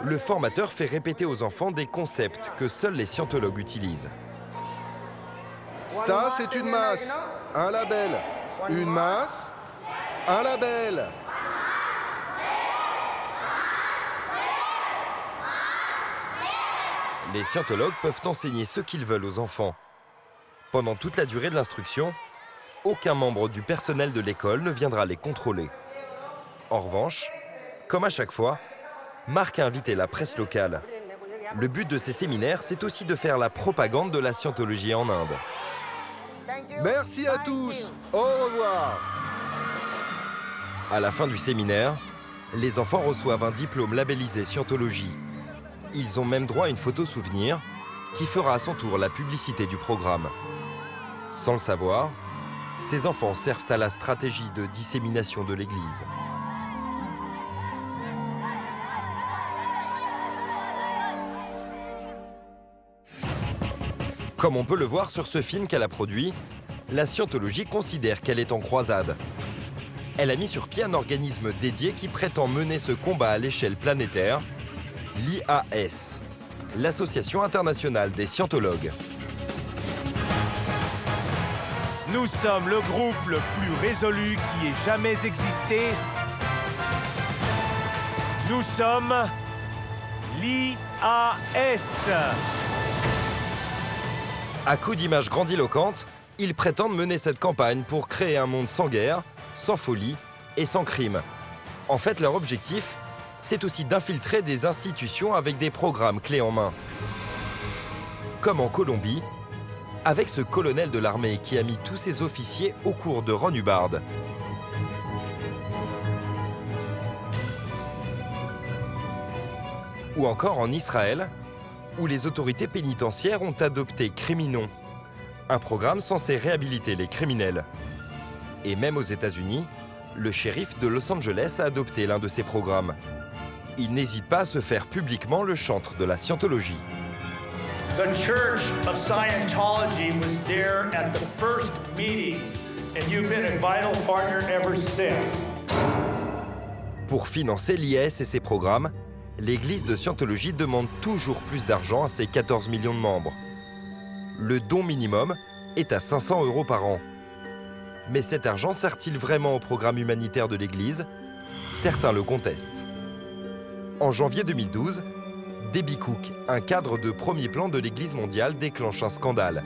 le formateur fait répéter aux enfants des concepts que seuls les scientologues utilisent. Ça, c'est une masse, un label. Une masse, un label. Les scientologues peuvent enseigner ce qu'ils veulent aux enfants. Pendant toute la durée de l'instruction, aucun membre du personnel de l'école ne viendra les contrôler. En revanche, comme à chaque fois, Marc a invité la presse locale. Le but de ces séminaires, c'est aussi de faire la propagande de la scientologie en Inde. Merci à tous. Au revoir. À la fin du séminaire, les enfants reçoivent un diplôme labellisé Scientologie. Ils ont même droit à une photo souvenir qui fera à son tour la publicité du programme. Sans le savoir, ces enfants servent à la stratégie de dissémination de l'Église. Comme on peut le voir sur ce film qu'elle a produit, la Scientologie considère qu'elle est en croisade. Elle a mis sur pied un organisme dédié qui prétend mener ce combat à l'échelle planétaire, l'IAS, l'Association internationale des scientologues. Nous sommes le groupe le plus résolu qui ait jamais existé. Nous sommes l'IAS. À coup d'images grandiloquentes, ils prétendent mener cette campagne pour créer un monde sans guerre, sans folie et sans crime. En fait, leur objectif, c'est aussi d'infiltrer des institutions avec des programmes clés en main. Comme en Colombie, avec ce colonel de l'armée qui a mis tous ses officiers au cours de Ron Hubbard. Ou encore en Israël, où les autorités pénitentiaires ont adopté Criminon, un programme censé réhabiliter les criminels. Et même aux États-Unis, le shérif de Los Angeles a adopté l'un de ces programmes. Il n'hésite pas à se faire publiquement le chantre de la scientologie. The Church of Scientology was there at the first meeting, and you've been a vital partner ever since. Pour financer l'IAS et ses programmes, l'Église de Scientologie demande toujours plus d'argent à ses 14 millions de membres. Le don minimum est à 500 € par an. Mais cet argent sert-il vraiment au programme humanitaire de l'Église? Certains le contestent. En janvier 2012, Debbie Cook, un cadre de premier plan de l'Église mondiale, déclenche un scandale.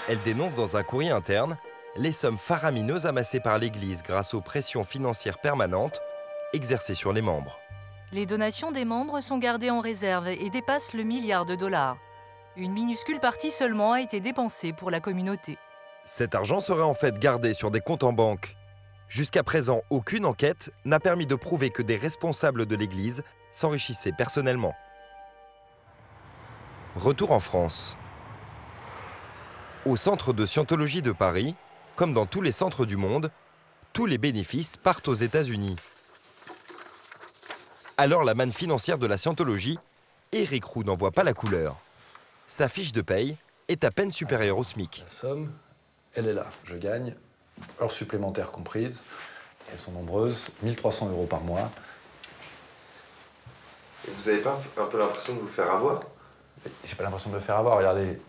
Elle dénonce dans un courrier interne les sommes faramineuses amassées par l'Église grâce aux pressions financières permanentes exercées sur les membres. Les donations des membres sont gardées en réserve et dépassent le $1 milliard. Une minuscule partie seulement a été dépensée pour la communauté. Cet argent serait en fait gardé sur des comptes en banque. Jusqu'à présent, aucune enquête n'a permis de prouver que des responsables de l'Église s'enrichissaient personnellement. Retour en France. Au centre de Scientologie de Paris, comme dans tous les centres du monde, tous les bénéfices partent aux États-Unis. Alors la manne financière de la Scientologie, Éric Roux n'en voit pas la couleur. Sa fiche de paye est à peine supérieure au SMIC. La somme, elle est là. Je gagne, heures supplémentaires comprises. Elles sont nombreuses, 1 300 € par mois. Et vous n'avez pas un peu l'impression de vous faire avoir? J'ai pas l'impression de me faire avoir. Regardez,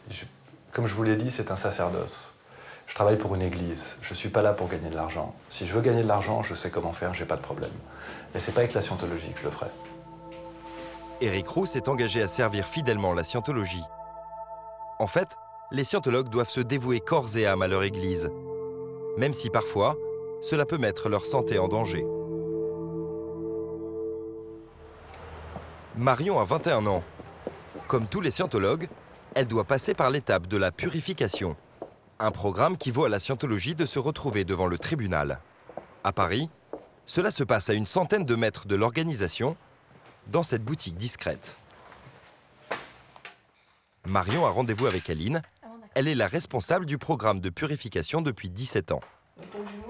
comme je vous l'ai dit, c'est un sacerdoce. Je travaille pour une église. Je suis pas là pour gagner de l'argent. Si je veux gagner de l'argent, je sais comment faire, j'ai pas de problème. Mais c'est pas avec la Scientologie que je le ferai. Eric Roux s'est engagé à servir fidèlement la scientologie. En fait, les scientologues doivent se dévouer corps et âme à leur église, même si parfois, cela peut mettre leur santé en danger. Marion a 21 ans. Comme tous les scientologues, elle doit passer par l'étape de la purification, un programme qui vaut à la scientologie de se retrouver devant le tribunal. À Paris, cela se passe à une centaine de mètres de l'organisation, dans cette boutique discrète. Marion a rendez-vous avec Aline. Elle est la responsable du programme de purification depuis 17 ans.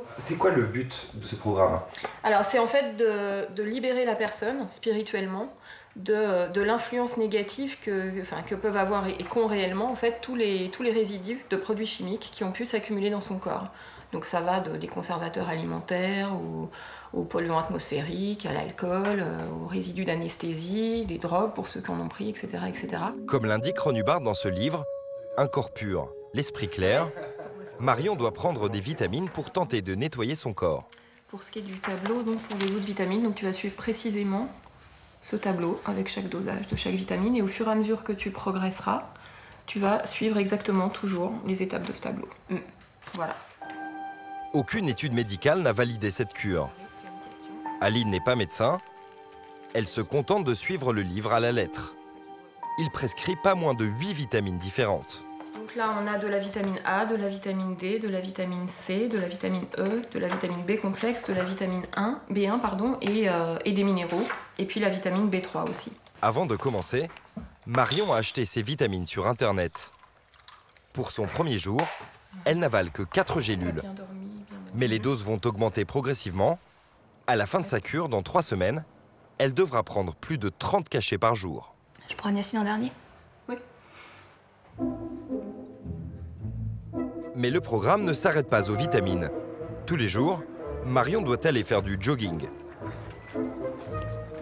C'est quoi le but de ce programme? Alors c'est en fait de libérer la personne spirituellement de l'influence négative que peuvent avoir et qu'ont réellement en fait tous les résidus de produits chimiques qui ont pu s'accumuler dans son corps. Donc ça va des conservateurs alimentaires aux polluants atmosphériques, à l'alcool, aux résidus d'anesthésie, des drogues pour ceux qui en ont pris, etc. etc. Comme l'indique Ron Hubbard dans ce livre, Un corps pur, l'esprit clair, Marion doit prendre des vitamines pour tenter de nettoyer son corps. Pour ce qui est du tableau, donc pour les autres vitamines, donc tu vas suivre précisément ce tableau avec chaque dosage de chaque vitamine et au fur et à mesure que tu progresseras, tu vas suivre exactement toujours les étapes de ce tableau. Voilà. Aucune étude médicale n'a validé cette cure. Aline n'est pas médecin. Elle se contente de suivre le livre à la lettre. Il prescrit pas moins de 8 vitamines différentes. Donc là, on a de la vitamine A, de la vitamine D, de la vitamine C, de la vitamine E, de la vitamine B complexe, de la vitamine B1 pardon, et des minéraux. Et puis la vitamine B3 aussi. Avant de commencer, Marion a acheté ses vitamines sur Internet. Pour son premier jour, elle n'avale que 4 gélules. Mais les doses vont augmenter progressivement. À la fin de sa cure, dans 3 semaines, elle devra prendre plus de 30 cachets par jour. Je prends Niacine en dernier? Oui. Mais le programme ne s'arrête pas aux vitamines. Tous les jours, Marion doit aller faire du jogging.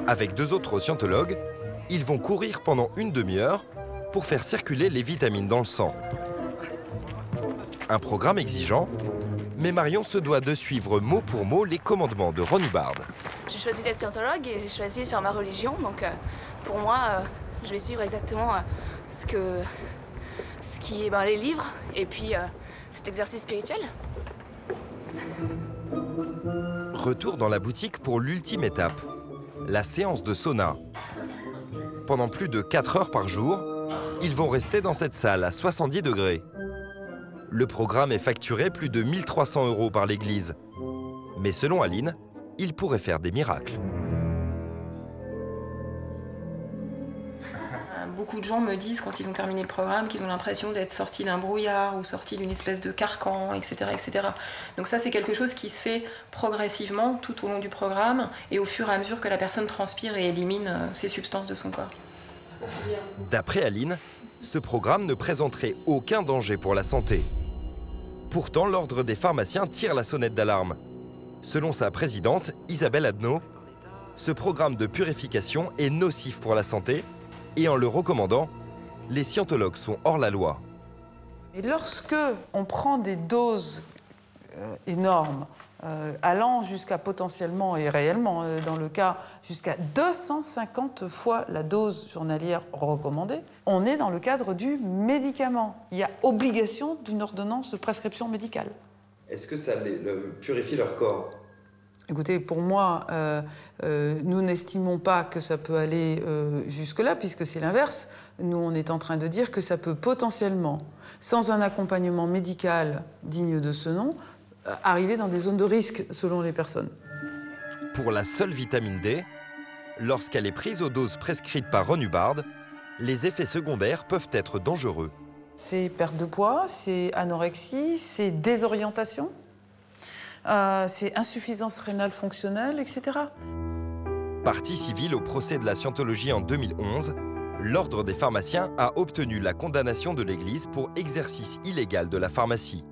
Avec 2 autres scientologues, ils vont courir pendant une demi-heure pour faire circuler les vitamines dans le sang. Un programme exigeant, mais Marion se doit de suivre mot pour mot les commandements de Ron Hubbard. J'ai choisi d'être scientologue et j'ai choisi de faire ma religion, donc pour moi, je vais suivre exactement ce qui est les livres et puis cet exercice spirituel. Retour dans la boutique pour l'ultime étape, la séance de sauna. Pendant plus de 4 heures par jour, ils vont rester dans cette salle à 70 degrés. Le programme est facturé plus de 1 300 € par l'église. Mais selon Aline, il pourrait faire des miracles. Beaucoup de gens me disent, quand ils ont terminé le programme, qu'ils ont l'impression d'être sortis d'un brouillard ou sortis d'une espèce de carcan, etc., etc. Donc ça, c'est quelque chose qui se fait progressivement tout au long du programme et au fur et à mesure que la personne transpire et élimine ces substances de son corps. D'après Aline, ce programme ne présenterait aucun danger pour la santé. Pourtant, l'Ordre des pharmaciens tire la sonnette d'alarme. Selon sa présidente, Isabelle Adnaud, ce programme de purification est nocif pour la santé et en le recommandant, les scientologues sont hors la loi. Et lorsque on prend des doses énormes, allant jusqu'à potentiellement et réellement, dans le cas, jusqu'à 250 fois la dose journalière recommandée, on est dans le cadre du médicament. Il y a obligation d'une ordonnance de prescription médicale. Est-ce que ça purifie leur corps? Écoutez, pour moi, nous n'estimons pas que ça peut aller jusque-là, puisque c'est l'inverse. Nous, on est en train de dire que ça peut potentiellement, sans un accompagnement médical digne de ce nom, arriver dans des zones de risque selon les personnes. Pour la seule vitamine D, lorsqu'elle est prise aux doses prescrites par Ron Hubbard, les effets secondaires peuvent être dangereux. C'est perte de poids, c'est anorexie, c'est désorientation, c'est insuffisance rénale fonctionnelle, etc. Partie civile au procès de la scientologie en 2011, l'Ordre des pharmaciens a obtenu la condamnation de l'Église pour exercice illégal de la pharmacie.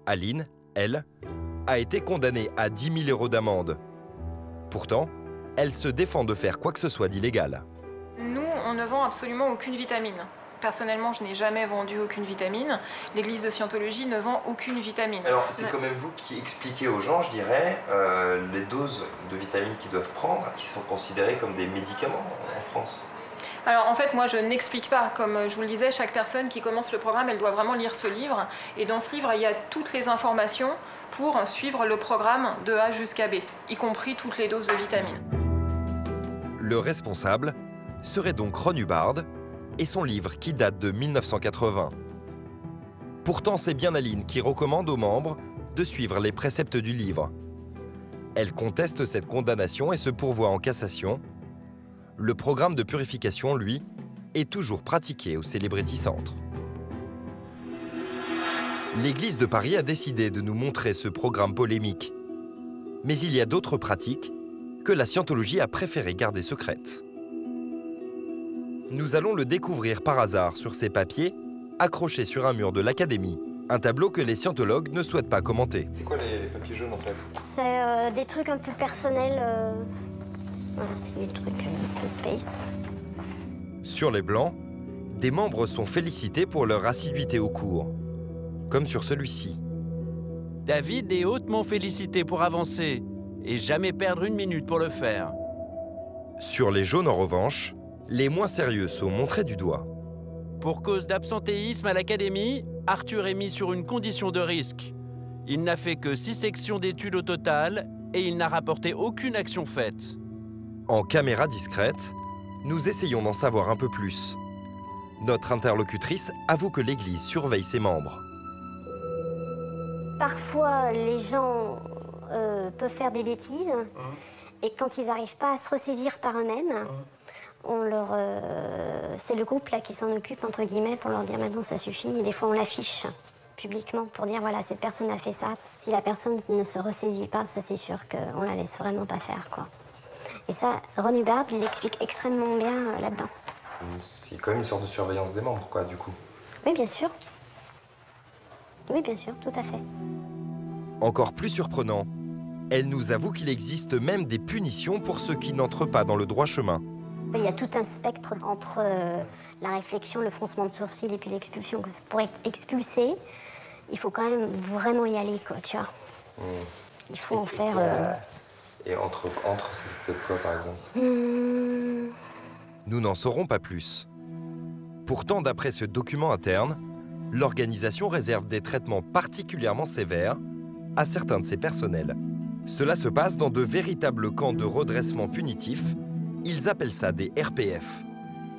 Aline, elle, a été condamnée à 10 000 € d'amende. Pourtant, elle se défend de faire quoi que ce soit d'illégal. Nous, on ne vend absolument aucune vitamine. Personnellement, je n'ai jamais vendu aucune vitamine. L'église de Scientologie ne vend aucune vitamine. Alors, c'est quand même vous qui expliquez aux gens, je dirais, les doses de vitamines qu'ils doivent prendre, qui sont considérées comme des médicaments en France. Alors en fait, moi je n'explique pas. Comme je vous le disais, chaque personne qui commence le programme, elle doit vraiment lire ce livre. Et dans ce livre, il y a toutes les informations pour suivre le programme de A jusqu'à B, y compris toutes les doses de vitamines. Le responsable serait donc Ron Hubbard et son livre qui date de 1980. Pourtant, c'est bien Aline qui recommande aux membres de suivre les préceptes du livre. Elle conteste cette condamnation et se pourvoit en cassation. Le programme de purification, lui, est toujours pratiqué au Celebrity Centre. L'Église de Paris a décidé de nous montrer ce programme polémique. Mais il y a d'autres pratiques que la Scientologie a préféré garder secrètes. Nous allons le découvrir par hasard sur ces papiers, accrochés sur un mur de l'Académie. Un tableau que les scientologues ne souhaitent pas commenter. C'est quoi les papiers jaunes en fait? C'est des trucs un peu personnels. Voilà, c'est des trucs un peu space. Sur les blancs, des membres sont félicités pour leur assiduité au cours, comme sur celui-ci. David est hautement félicité pour avancer et jamais perdre une minute pour le faire. Sur les jaunes, en revanche, les moins sérieux sont montrés du doigt. Pour cause d'absentéisme à l'académie, Arthur est mis sur une condition de risque. Il n'a fait que 6 sections d'études au total et il n'a rapporté aucune action faite. En caméra discrète, nous essayons d'en savoir un peu plus. Notre interlocutrice avoue que l'Église surveille ses membres. Parfois, les gens peuvent faire des bêtises et quand ils n'arrivent pas à se ressaisir par eux-mêmes, c'est le groupe là qui s'en occupe entre guillemets pour leur dire maintenant ça suffit. Et des fois on l'affiche publiquement pour dire voilà cette personne a fait ça. Si la personne ne se ressaisit pas, ça c'est sûr qu'on la laisse vraiment pas faire quoi. Et ça, Ron Hubbard il l'explique extrêmement bien là-dedans. C'est quand même une sorte de surveillance des membres quoi du coup. Oui bien sûr. Oui bien sûr, tout à fait. Encore plus surprenant, elle nous avoue qu'il existe même des punitions pour ceux qui n'entrent pas dans le droit chemin. Il y a tout un spectre entre la réflexion, le froncement de sourcils et puis l'expulsion. Pour être expulsé, il faut quand même vraiment y aller, quoi, tu vois. Il faut en faire... Et entre c'est peut-être quoi, par exemple? Nous n'en saurons pas plus. Pourtant, d'après ce document interne, l'organisation réserve des traitements particulièrement sévères à certains de ses personnels. Cela se passe dans de véritables camps de redressement punitif. Ils appellent ça des RPF,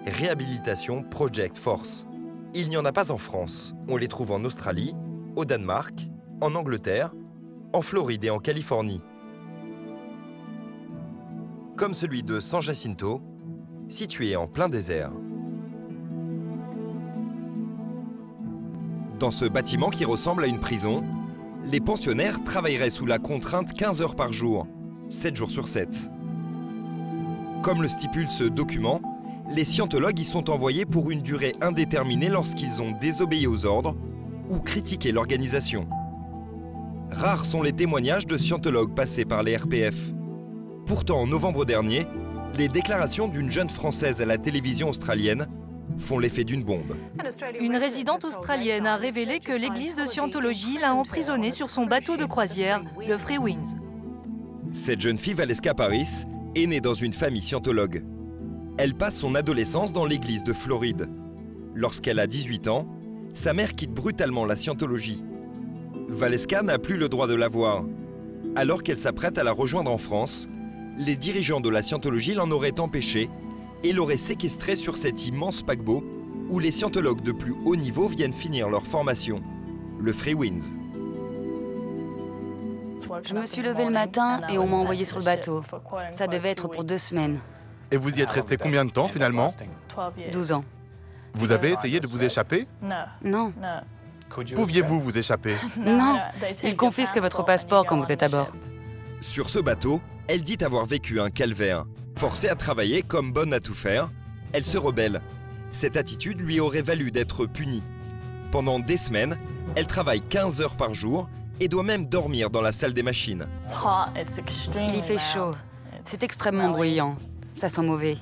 Rehabilitation Project Force. Il n'y en a pas en France. On les trouve en Australie, au Danemark, en Angleterre, en Floride et en Californie. Comme celui de San Jacinto, situé en plein désert. Dans ce bâtiment qui ressemble à une prison, les pensionnaires travailleraient sous la contrainte 15 heures par jour, 7 jours sur 7. Comme le stipule ce document, les scientologues y sont envoyés pour une durée indéterminée lorsqu'ils ont désobéi aux ordres ou critiqué l'organisation. Rares sont les témoignages de scientologues passés par les RPF. Pourtant, en novembre dernier, les déclarations d'une jeune Française à la télévision australienne font l'effet d'une bombe. Une résidente australienne a révélé que l'église de Scientologie l'a emprisonnée sur son bateau de croisière, le Free Winds. Cette jeune fille, Valeska Paris, est née dans une famille scientologue. Elle passe son adolescence dans l'église de Floride. Lorsqu'elle a 18 ans, sa mère quitte brutalement la scientologie. Valeska n'a plus le droit de la voir. Alors qu'elle s'apprête à la rejoindre en France, les dirigeants de la scientologie l'en auraient empêchée et l'auraient séquestrée sur cet immense paquebot où les scientologues de plus haut niveau viennent finir leur formation, le Free Winds. Je me suis levée le matin et on m'a envoyé sur le bateau. Ça devait être pour 2 semaines. Et vous y êtes resté combien de temps finalement? 12 ans. Vous avez essayé de vous échapper? Non. Pouviez-vous vous échapper? Non. Ils confisquent votre passeport quand vous êtes à bord. Sur ce bateau, elle dit avoir vécu un calvaire. Forcée à travailler comme bonne à tout faire, elle se rebelle. Cette attitude lui aurait valu d'être punie. Pendant des semaines, elle travaille 15 heures par jour et doit même dormir dans la salle des machines. Il y fait chaud. C'est extrêmement bruyant. Ça sent mauvais.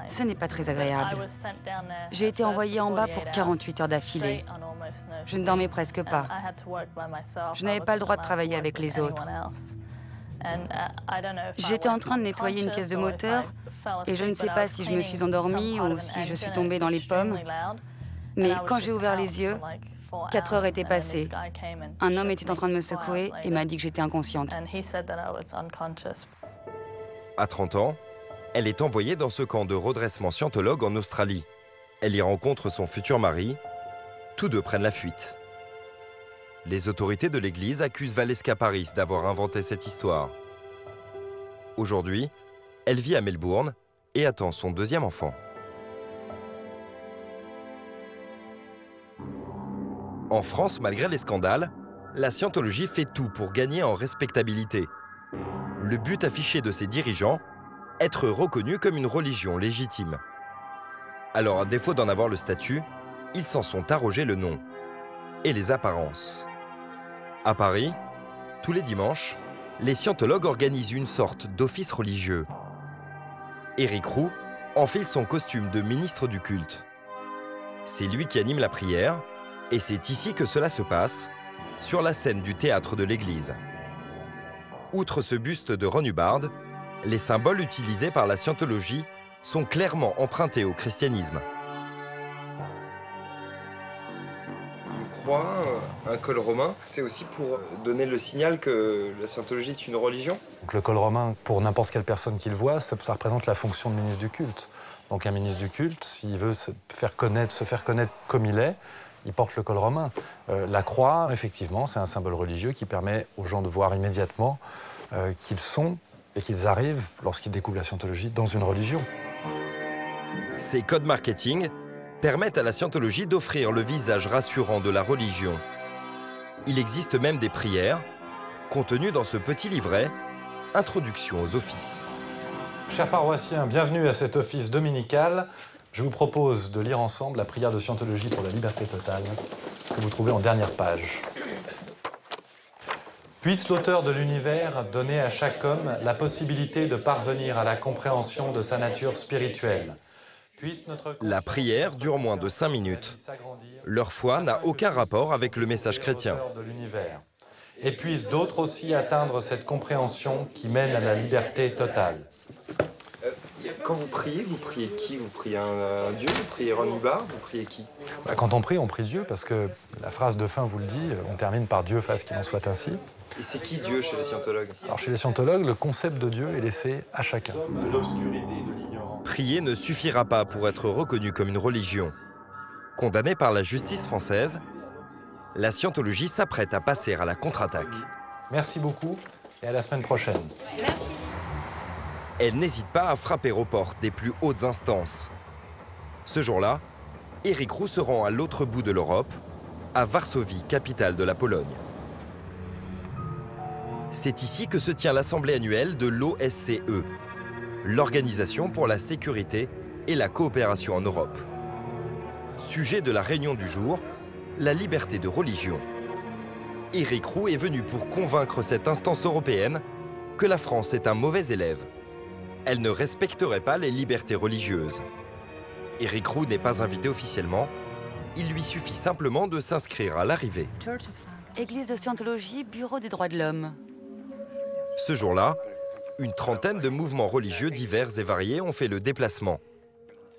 Ce n'est pas très agréable. J'ai été envoyée en bas pour 48 heures d'affilée. Je ne dormais presque pas. Je n'avais pas le droit de travailler avec les autres. J'étais en train de nettoyer une pièce de moteur et je ne sais pas si je me suis endormie ou si je suis tombée dans les pommes. Mais quand j'ai ouvert les yeux, 4 heures étaient passées. Un homme était en train de me secouer et m'a dit que j'étais inconsciente. À 30 ans, elle est envoyée dans ce camp de redressement scientologue en Australie. Elle y rencontre son futur mari. Tous deux prennent la fuite. Les autorités de l'Église accusent Valeska Paris d'avoir inventé cette histoire. Aujourd'hui, elle vit à Melbourne et attend son deuxième enfant. En France, malgré les scandales, la scientologie fait tout pour gagner en respectabilité. Le but affiché de ses dirigeants, être reconnu comme une religion légitime. Alors, à défaut d'en avoir le statut, ils s'en sont arrogés le nom et les apparences. À Paris, tous les dimanches, les scientologues organisent une sorte d'office religieux. Éric Roux enfile son costume de ministre du culte. C'est lui qui anime la prière, et c'est ici que cela se passe, sur la scène du théâtre de l'église. Outre ce buste de Ron Hubbard, les symboles utilisés par la scientologie sont clairement empruntés au christianisme. Un col romain, c'est aussi pour donner le signal que la scientologie est une religion. Donc le col romain, pour n'importe quelle personne qui le voit, ça représente la fonction de ministre du culte. Donc un ministre du culte, s'il veut se faire connaître comme il est, il porte le col romain. La croix, effectivement, c'est un symbole religieux qui permet aux gens de voir immédiatement qu'ils sont et qu'ils arrivent, lorsqu'ils découvrent la scientologie, dans une religion. Ces codes marketing permettent à la scientologie d'offrir le visage rassurant de la religion. Il existe même des prières contenues dans ce petit livret « Introduction aux offices ». Chers paroissiens, bienvenue à cet office dominical. Je vous propose de lire ensemble la prière de Scientologie pour la liberté totale que vous trouvez en dernière page. Puisse l'auteur de l'univers donner à chaque homme la possibilité de parvenir à la compréhension de sa nature spirituelle. La prière dure moins de 5 minutes. Leur foi n'a aucun rapport avec le message chrétien. Et puissent d'autres aussi atteindre cette compréhension qui mène à la liberté totale. Quand vous priez qui? Vous priez un Dieu? Vous priez Ron Hubbard? Vous priez qui? Quand on prie Dieu, parce que la phrase de fin vous le dit, on termine par Dieu fasse qu'il en soit ainsi. Et c'est qui Dieu chez les scientologues? Alors chez les scientologues, le concept de Dieu est laissé à chacun. Prier ne suffira pas pour être reconnu comme une religion. Condamnée par la justice française, la scientologie s'apprête à passer à la contre-attaque. Merci beaucoup et à la semaine prochaine. Merci. Elle n'hésite pas à frapper aux portes des plus hautes instances. Ce jour-là, Éric Roux se rend à l'autre bout de l'Europe, à Varsovie, capitale de la Pologne. C'est ici que se tient l'assemblée annuelle de l'OSCE, l'Organisation pour la sécurité et la coopération en Europe. Sujet de la réunion du jour, la liberté de religion. Éric Roux est venu pour convaincre cette instance européenne que la France est un mauvais élève. Elle ne respecterait pas les libertés religieuses. Éric Roux n'est pas invité officiellement, il lui suffit simplement de s'inscrire à l'arrivée. Église de Scientologie, Bureau des droits de l'homme. Ce jour-là, une trentaine de mouvements religieux divers et variés ont fait le déplacement.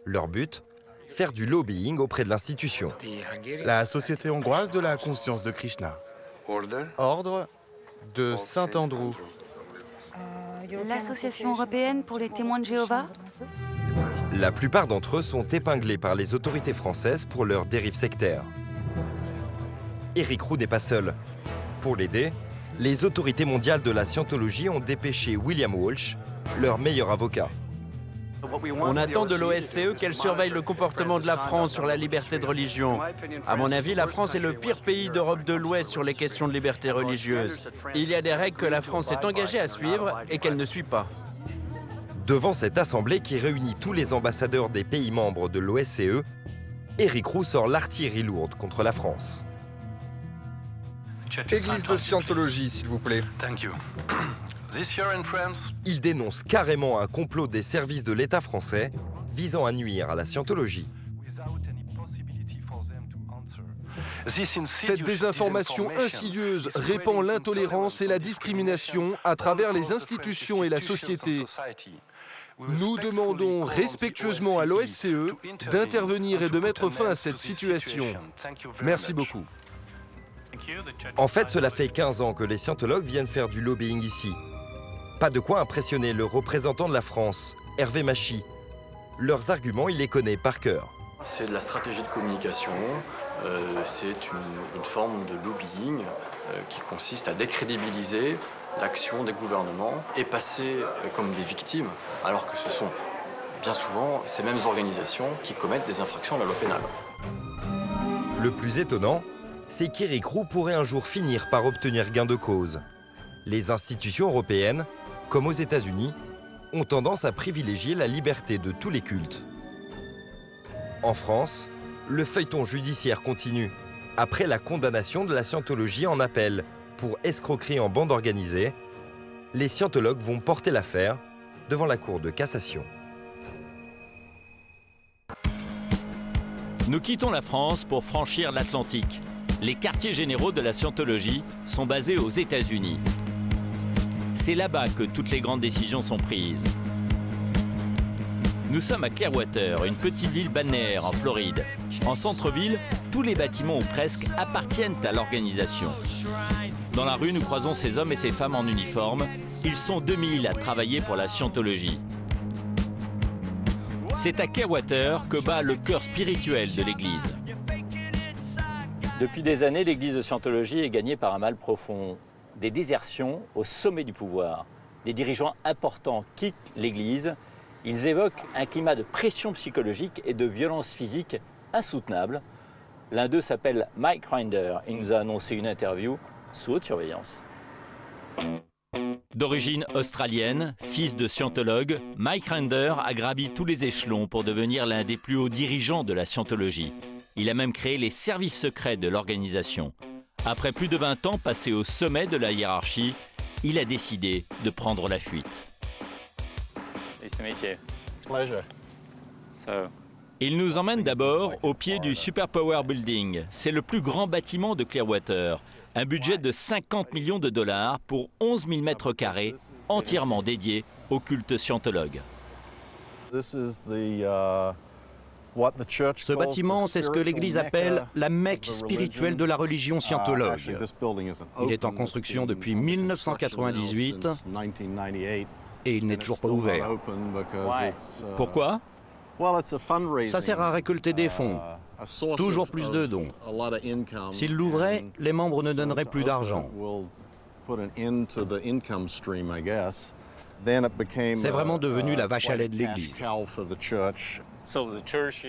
Leur but, faire du lobbying auprès de l'institution. La Société hongroise de la conscience de Krishna. Ordre de Saint-Andrew. L'Association européenne pour les témoins de Jéhovah. La plupart d'entre eux sont épinglés par les autorités françaises pour leurs dérives sectaires. Éric Roux n'est pas seul. Pour l'aider, les autorités mondiales de la scientologie ont dépêché William Walsh, leur meilleur avocat. On attend de l'OSCE qu'elle surveille le comportement de la France sur la liberté de religion. À mon avis, la France est le pire pays d'Europe de l'Ouest sur les questions de liberté religieuse. Il y a des règles que la France est engagée à suivre et qu'elle ne suit pas. Devant cette assemblée qui réunit tous les ambassadeurs des pays membres de l'OSCE, Éric Roux sort l'artillerie lourde contre la France. Église de Scientologie, s'il vous plaît. Il dénonce carrément un complot des services de l'État français visant à nuire à la scientologie. Cette désinformation insidieuse répand l'intolérance et la discrimination à travers les institutions et la société. Nous demandons respectueusement à l'OSCE d'intervenir et de mettre fin à cette situation. Merci beaucoup. En fait, cela fait 15 ans que les scientologues viennent faire du lobbying ici. Pas de quoi impressionner le représentant de la France, Hervé Machy. Leurs arguments, il les connaît par cœur. C'est de la stratégie de communication, c'est une forme de lobbying qui consiste à décrédibiliser l'action des gouvernements et passer comme des victimes, alors que ce sont bien souvent ces mêmes organisations qui commettent des infractions à la loi pénale. Le plus étonnant, c'est qu'Éric Roux pourrait un jour finir par obtenir gain de cause. Les institutions européennes, comme aux États-Unis, ont tendance à privilégier la liberté de tous les cultes. En France, le feuilleton judiciaire continue, après la condamnation de la scientologie en appel pour escroquerie en bande organisée. Les scientologues vont porter l'affaire devant la Cour de cassation. Nous quittons la France pour franchir l'Atlantique. Les quartiers généraux de la scientologie sont basés aux États-Unis. C'est là-bas que toutes les grandes décisions sont prises. Nous sommes à Clearwater, une petite ville balnéaire en Floride. En centre-ville, tous les bâtiments ou presque appartiennent à l'organisation. Dans la rue, nous croisons ces hommes et ces femmes en uniforme. Ils sont 2000 à travailler pour la scientologie. C'est à Clearwater que bat le cœur spirituel de l'Église. Depuis des années, l'Église de Scientologie est gagnée par un mal profond. Des désertions au sommet du pouvoir. Des dirigeants importants quittent l'Église. Ils évoquent un climat de pression psychologique et de violence physique insoutenable. L'un d'eux s'appelle Mike Rinder. Il nous a annoncé une interview sous haute surveillance. D'origine australienne, fils de scientologue, Mike Rinder a gravi tous les échelons pour devenir l'un des plus hauts dirigeants de la scientologie. Il a même créé les services secrets de l'organisation. Après plus de 20 ans passés au sommet de la hiérarchie, il a décidé de prendre la fuite. Il nous emmène d'abord au pied du Superpower Building. C'est le plus grand bâtiment de Clearwater. Un budget de 50 millions de dollars pour 11 000 mètres carrés, entièrement dédié au culte scientologue. Ce bâtiment, c'est ce que l'Église appelle la Mecque spirituelle de la religion scientologue. Il est en construction depuis 1998 et il n'est toujours pas ouvert. Pourquoi? Ça sert à récolter des fonds, toujours plus de dons. S'il l'ouvrait, les membres ne donneraient plus d'argent. C'est vraiment devenu la vache à lait de l'Église.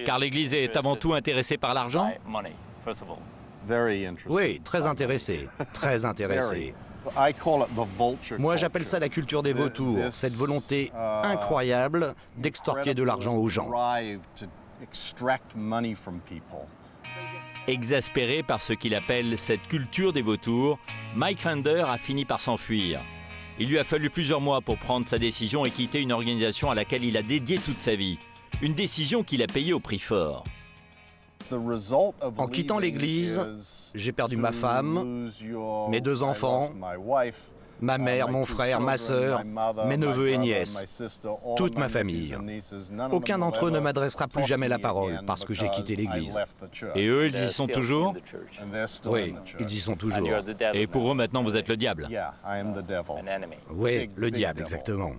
Car l'Église est avant tout intéressée par l'argent? Oui, très intéressée, très intéressée. Moi, j'appelle ça la culture des vautours, cette volonté incroyable d'extorquer de l'argent aux gens. Exaspéré par ce qu'il appelle cette culture des vautours, Mike Rinder a fini par s'enfuir. Il lui a fallu plusieurs mois pour prendre sa décision et quitter une organisation à laquelle il a dédié toute sa vie. Une décision qu'il a payée au prix fort. En quittant l'Église, j'ai perdu ma femme, mes 2 enfants, ma mère, mon frère, ma sœur, mes neveux et nièces, toute ma famille. Aucun d'entre eux ne m'adressera plus jamais la parole parce que j'ai quitté l'Église. Et eux, ils y sont toujours? Oui, ils y sont toujours. Et pour eux, maintenant, vous êtes le diable? Oui, le diable, exactement.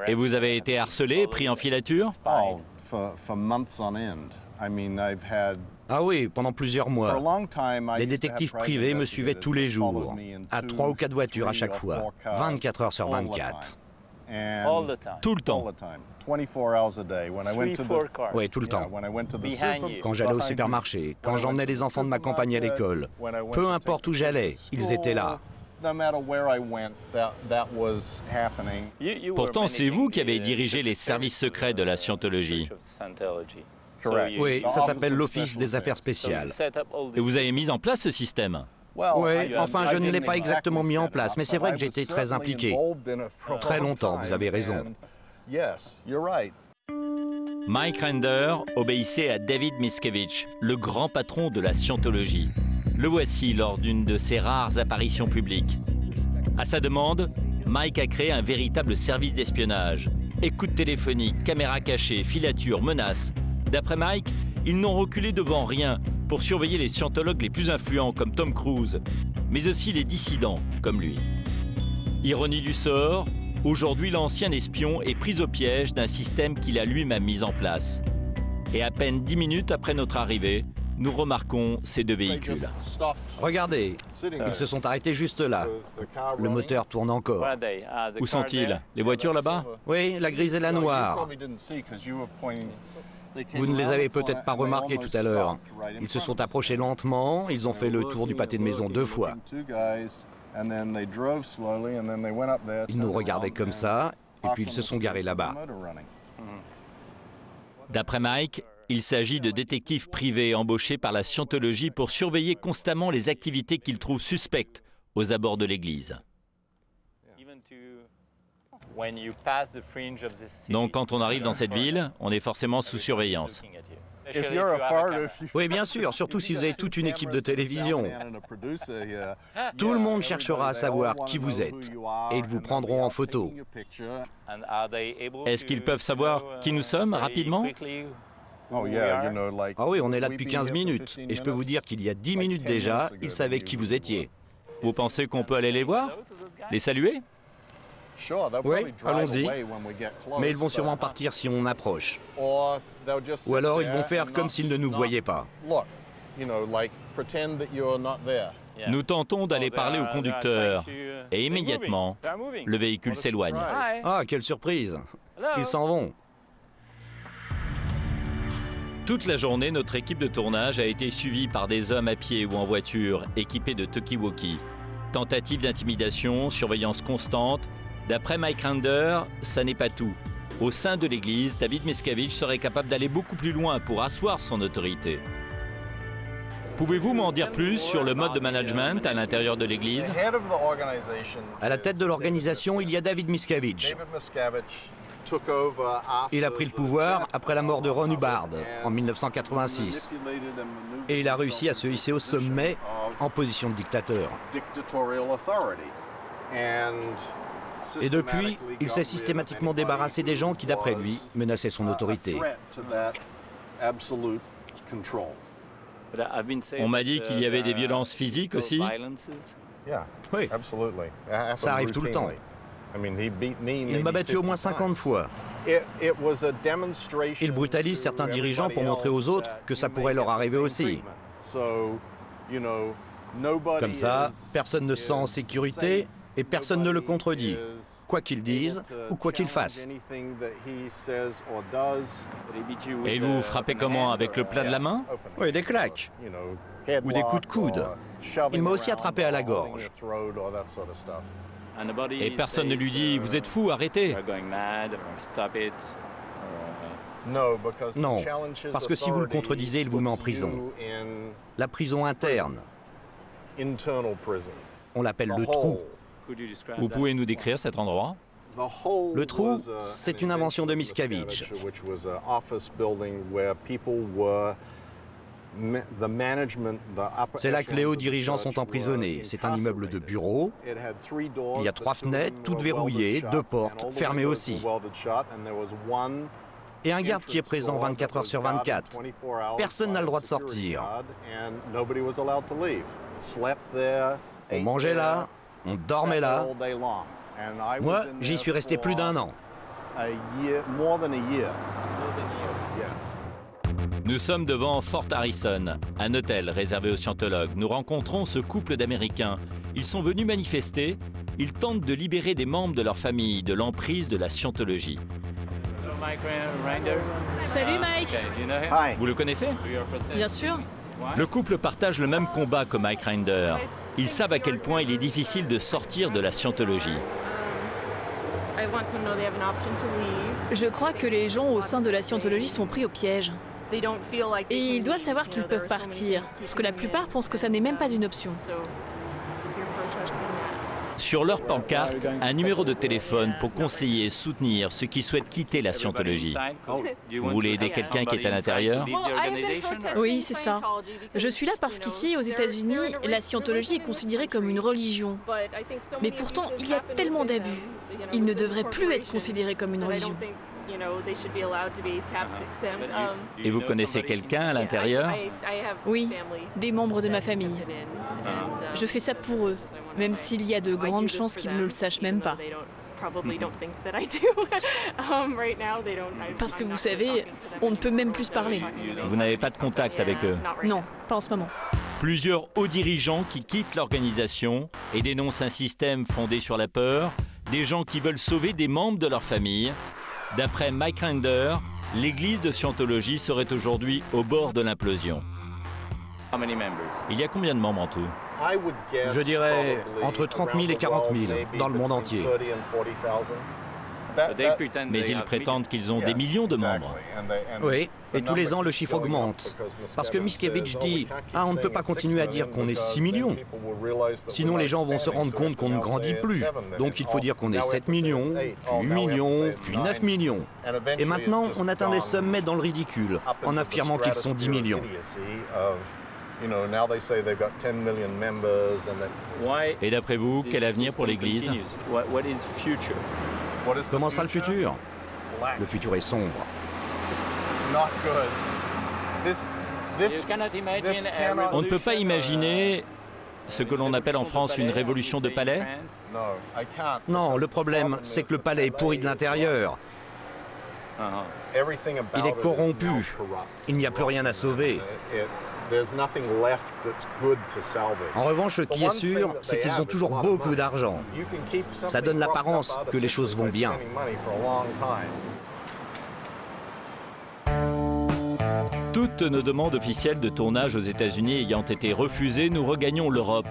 Et vous avez été harcelé, pris en filature? Ah oui, pendant plusieurs mois. Des détectives privés me suivaient tous les jours, à 3 ou 4 voitures à chaque fois, 24 heures sur 24. Tout le temps? Oui, tout le temps. Quand j'allais au supermarché, quand j'emmenais les enfants de ma compagne à l'école, peu importe où j'allais, ils étaient là. Pourtant, c'est vous qui avez dirigé les services secrets de la scientologie. Oui, ça s'appelle l'Office des Affaires spéciales. Et vous avez mis en place ce système? Oui, enfin, je ne l'ai pas exactement mis en place, mais c'est vrai que j'ai été très impliqué. Très longtemps, vous avez raison. Mike Rinder obéissait à David Miscavige, le grand patron de la scientologie. Le voici lors d'une de ses rares apparitions publiques. À sa demande, Mike a créé un véritable service d'espionnage. Écoute téléphonique, caméra cachée, filature, menaces. D'après Mike, ils n'ont reculé devant rien pour surveiller les scientologues les plus influents comme Tom Cruise, mais aussi les dissidents comme lui. Ironie du sort, aujourd'hui l'ancien espion est pris au piège d'un système qu'il a lui-même mis en place. Et à peine 10 minutes après notre arrivée, nous remarquons ces deux véhicules. Regardez, ils se sont arrêtés juste là. Le moteur tourne encore. Où sont-ils? Les voitures là-bas? Oui, la grise et la noire. Vous ne les avez peut-être pas remarqués tout à l'heure. Ils se sont approchés lentement, ils ont fait le tour du pâté de maison 2 fois. Ils nous regardaient comme ça, et puis ils se sont garés là-bas. D'après Mike, il s'agit de détectives privés embauchés par la scientologie pour surveiller constamment les activités qu'ils trouvent suspectes aux abords de l'église. Donc quand on arrive dans cette ville, on est forcément sous surveillance. Oui, bien sûr, surtout si vous avez toute une équipe de télévision. Tout le monde cherchera à savoir qui vous êtes et ils vous prendront en photo. Est-ce qu'ils peuvent savoir qui nous sommes rapidement? Ah oui, on est là depuis 15 minutes et je peux vous dire qu'il y a 10 minutes déjà, ils savaient qui vous étiez. Vous pensez qu'on peut aller les voir? Les saluer? Oui, allons-y. Mais ils vont sûrement partir si on approche. Ou alors ils vont faire comme s'ils ne nous voyaient pas. Nous tentons d'aller parler au conducteur et immédiatement, le véhicule s'éloigne. Ah, quelle surprise! Ils s'en vont. Toute la journée, notre équipe de tournage a été suivie par des hommes à pied ou en voiture, équipés de talkie-walkie. Tentative d'intimidation, surveillance constante. D'après Mike Rinder, ça n'est pas tout. Au sein de l'Église, David Miscavige serait capable d'aller beaucoup plus loin pour asseoir son autorité. Pouvez-vous m'en dire plus sur le mode de management à l'intérieur de l'Église? À la tête de l'organisation, il y a David Miscavige. Il a pris le pouvoir après la mort de Ron Hubbard en 1986. Et il a réussi à se hisser au sommet en position de dictateur. Et depuis, il s'est systématiquement débarrassé des gens qui, d'après lui, menaçaient son autorité. On m'a dit qu'il y avait des violences physiques aussi. Oui, ça arrive tout le temps. Il m'a battu au moins 50 fois. Il brutalise certains dirigeants pour montrer aux autres que ça pourrait leur arriver aussi. Comme ça, personne ne se sent en sécurité et personne ne le contredit, quoi qu'il dise ou quoi qu'il fasse. Et vous frappez comment? Avec le plat de la main? Oui, des claques. Ou des coups de coude. Il m'a aussi attrapé à la gorge. Et personne ne lui dit « Vous êtes fou, arrêtez !» Non, parce que si vous le contredisez, il vous met en prison. La prison interne. On l'appelle le trou. Vous pouvez nous décrire cet endroit? Le trou, c'est une invention de Miscavige. C'est là que les hauts dirigeants sont emprisonnés. C'est un immeuble de bureaux. Il y a 3 fenêtres, toutes verrouillées, 2 portes, fermées aussi. Et un garde qui est présent 24 heures sur 24. Personne n'a le droit de sortir. On mangeait là, on dormait là. Moi, j'y suis resté plus d'1 an. Nous sommes devant Fort Harrison, un hôtel réservé aux scientologues. Nous rencontrons ce couple d'Américains. Ils sont venus manifester. Ils tentent de libérer des membres de leur famille de l'emprise de la scientologie. Salut Mike. Vous le connaissez? Bien sûr. Le couple partage le même combat que Mike Rinder. Ils savent à quel point il est difficile de sortir de la scientologie. Je crois que les gens au sein de la scientologie sont pris au piège. Et ils doivent savoir qu'ils peuvent partir, parce que la plupart pensent que ça n'est même pas une option. Sur leur pancarte, un numéro de téléphone pour conseiller et soutenir ceux qui souhaitent quitter la scientologie. Vous voulez aider quelqu'un qui est à l'intérieur? Oui, c'est ça. Je suis là parce qu'ici, aux États-Unis, la scientologie est considérée comme une religion. Mais pourtant, il y a tellement d'abus. Il ne devrait plus être considéré comme une religion. Et vous connaissez quelqu'un à l'intérieur? Oui, des membres de ma famille. Je fais ça pour eux, même s'il y a de grandes chances qu'ils ne le sachent même pas. Parce que vous savez, on ne peut même plus se parler. Vous n'avez pas de contact avec eux? Non, pas en ce moment. Plusieurs hauts dirigeants qui quittent l'organisation et dénoncent un système fondé sur la peur, des gens qui veulent sauver des membres de leur famille. D'après Mike Render, l'église de Scientologie serait aujourd'hui au bord de l'implosion. Il y a combien de membres en tout? Je dirais entre 30 000 et 40 000 dans le monde entier. Mais ils prétendent qu'ils ont des millions de membres. Oui, et tous les ans le chiffre augmente. Parce que Miscavige dit « Ah, on ne peut pas continuer à dire qu'on est 6 millions. Sinon les gens vont se rendre compte qu'on ne grandit plus. Donc il faut dire qu'on est 7 millions, puis 8 millions, puis 9 millions. Et maintenant, on atteint des sommets dans le ridicule, en affirmant qu'ils sont 10 millions. » Et d'après vous, quel avenir pour l'Église? Comment sera le futur? Le futur est sombre. On ne peut pas imaginer ce que l'on appelle en France une révolution de palais? Non, le problème, c'est que le palais est pourri de l'intérieur. Il est corrompu. Il n'y a plus rien à sauver. En revanche, ce qui est sûr, c'est qu'ils ont toujours beaucoup d'argent. Ça donne l'apparence que les choses vont bien. Toutes nos demandes officielles de tournage aux États-Unis ayant été refusées, nous regagnons l'Europe.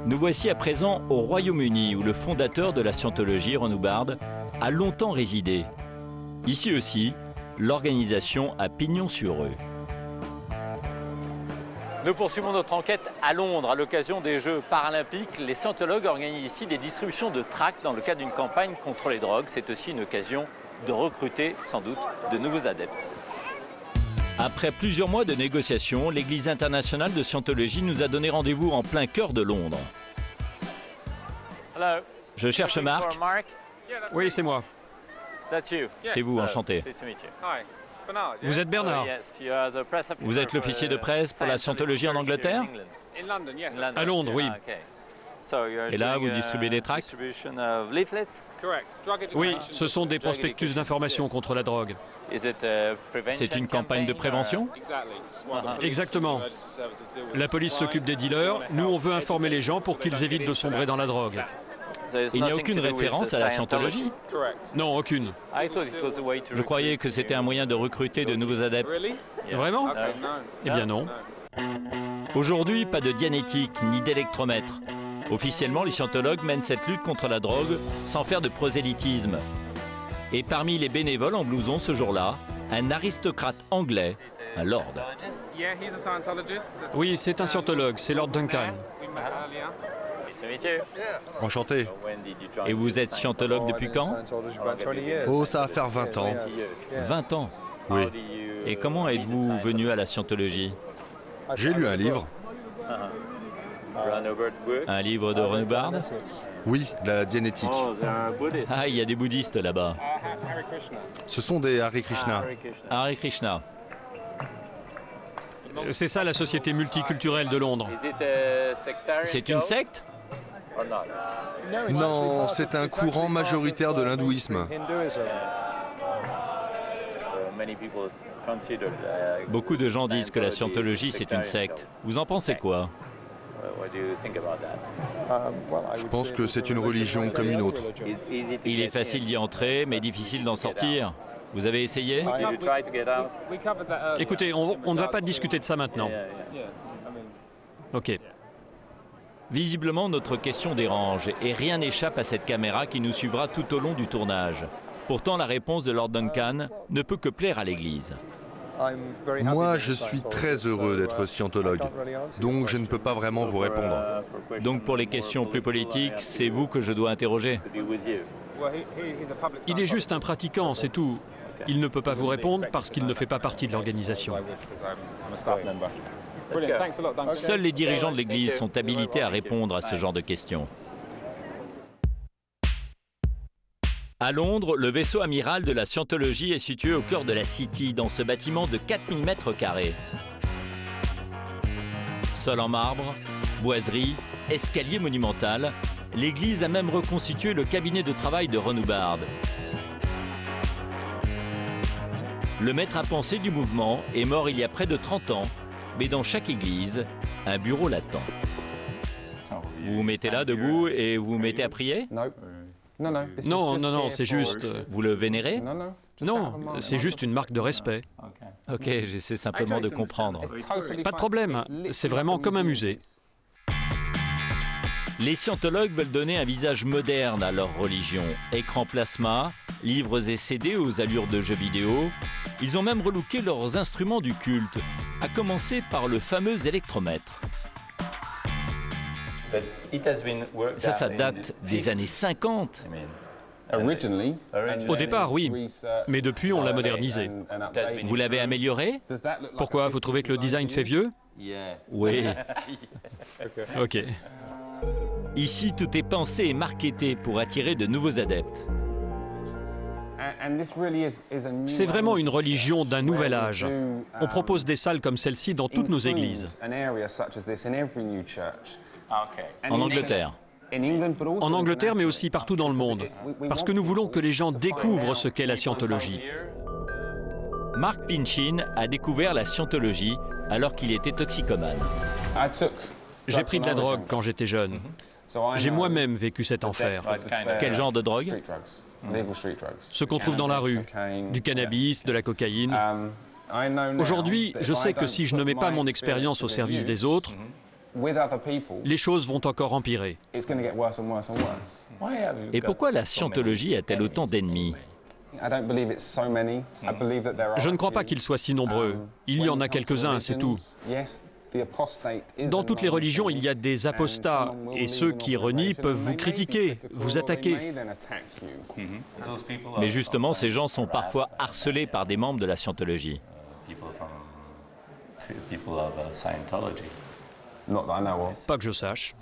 Nous voici à présent au Royaume-Uni, où le fondateur de la Scientologie, Ron Hubbard, a longtemps résidé. Ici aussi, l'organisation a pignon sur rue. Nous poursuivons notre enquête à Londres. À l'occasion des Jeux paralympiques, les scientologues organisent ici des distributions de tracts dans le cadre d'une campagne contre les drogues. C'est aussi une occasion de recruter, sans doute, de nouveaux adeptes. Après plusieurs mois de négociations, l'Église internationale de Scientologie nous a donné rendez-vous en plein cœur de Londres. Je cherche Marc. Oui, c'est moi. C'est vous, enchanté. Vous êtes Bernard. Vous êtes l'officier de presse pour la Scientologie en Angleterre? À Londres, oui. Et là, vous distribuez des tracts? Oui, ce sont des prospectus d'information contre la drogue. C'est une campagne de prévention? Exactement. La police s'occupe des dealers. Nous, on veut informer les gens pour qu'ils évitent de sombrer dans la drogue. Il n'y a aucune référence à la Scientologie? Non, aucune. Je croyais que c'était un moyen de recruter de nouveaux adeptes. Vraiment? Eh bien non. Aujourd'hui, pas de dianétique ni d'électromètre. Officiellement, les scientologues mènent cette lutte contre la drogue sans faire de prosélytisme. Et parmi les bénévoles en blouson ce jour-là, un aristocrate anglais, un lord. Oui, c'est un scientologue, c'est Lord Duncan. Enchanté. Et vous êtes scientologue depuis quand? Oh, ça va faire 20 ans. 20 ans? Oui. Et comment êtes-vous venu à la Scientologie? J'ai lu un livre. Un livre de Ron Hubbard? Oui, la dianétique. Ah, il y a des bouddhistes là-bas. Ce sont des Hare Krishna. Hare Krishna. C'est ça la société multiculturelle de Londres. C'est une secte? Non, c'est un courant majoritaire de l'hindouisme. Beaucoup de gens disent que la Scientologie, c'est une secte. Vous en pensez quoi? Je pense que c'est une religion comme une autre. Il est facile d'y entrer, mais difficile d'en sortir. Vous avez essayé? Écoutez, on ne va pas discuter de ça maintenant. Ok. Visiblement, notre question dérange et rien n'échappe à cette caméra qui nous suivra tout au long du tournage. Pourtant, la réponse de Lord Duncan ne peut que plaire à l'Église. Moi, je suis très heureux d'être scientologue, donc je ne peux pas vraiment vous répondre. Donc pour les questions plus politiques, c'est vous que je dois interroger. Il est juste un pratiquant, c'est tout. Il ne peut pas vous répondre parce qu'il ne fait pas partie de l'organisation. Seuls les dirigeants de l'Église sont habilités à répondre à ce genre de questions. À Londres, le vaisseau amiral de la Scientologie est situé au cœur de la City, dans ce bâtiment de 4000 mètres carrés. Sol en marbre, boiserie, escalier monumental, l'Église a même reconstitué le cabinet de travail de Ron Hubbard. Le maître à penser du mouvement est mort il y a près de 30 ans, mais dans chaque église, un bureau l'attend. Vous vous mettez là debout et vous vous mettez à prier? Non, c'est juste... Vous le vénérez? Non, c'est juste une marque de respect. Ok, j'essaie simplement de comprendre. Pas de problème, c'est vraiment comme un musée. Les scientologues veulent donner un visage moderne à leur religion. Écran plasma, livres et CD aux allures de jeux vidéo. Ils ont même relooké leurs instruments du culte, à commencer par le fameux électromètre. Ça date des années 50. Au départ, oui, mais depuis, on l'a modernisé. Vous l'avez amélioré? Pourquoi? Vous trouvez que le design fait vieux? Oui. Ok. Ici, tout est pensé et marketé pour attirer de nouveaux adeptes. C'est vraiment une religion d'un nouvel âge. On propose des salles comme celle-ci dans toutes nos églises. En Angleterre. En Angleterre, mais aussi partout dans le monde. Parce que nous voulons que les gens découvrent ce qu'est la scientologie. Mark Pinchin a découvert la scientologie alors qu'il était toxicomane. J'ai pris de la drogue quand j'étais jeune. J'ai moi-même vécu cet enfer. Quel genre de drogue? Ce qu'on trouve dans la rue, du cannabis, de la cocaïne. Aujourd'hui, je sais que si je ne mets pas mon expérience au service des autres, les choses vont encore empirer. Et pourquoi la scientologie a-t-elle autant d'ennemis? Je ne crois pas qu'ils soient si nombreux. Il y en a quelques-uns, c'est tout. Dans toutes les religions, il y a des apostats, et ceux qui renient peuvent vous critiquer, vous attaquer. Mais justement, ces gens sont parfois harcelés par des membres de la scientologie. Pas que je sache.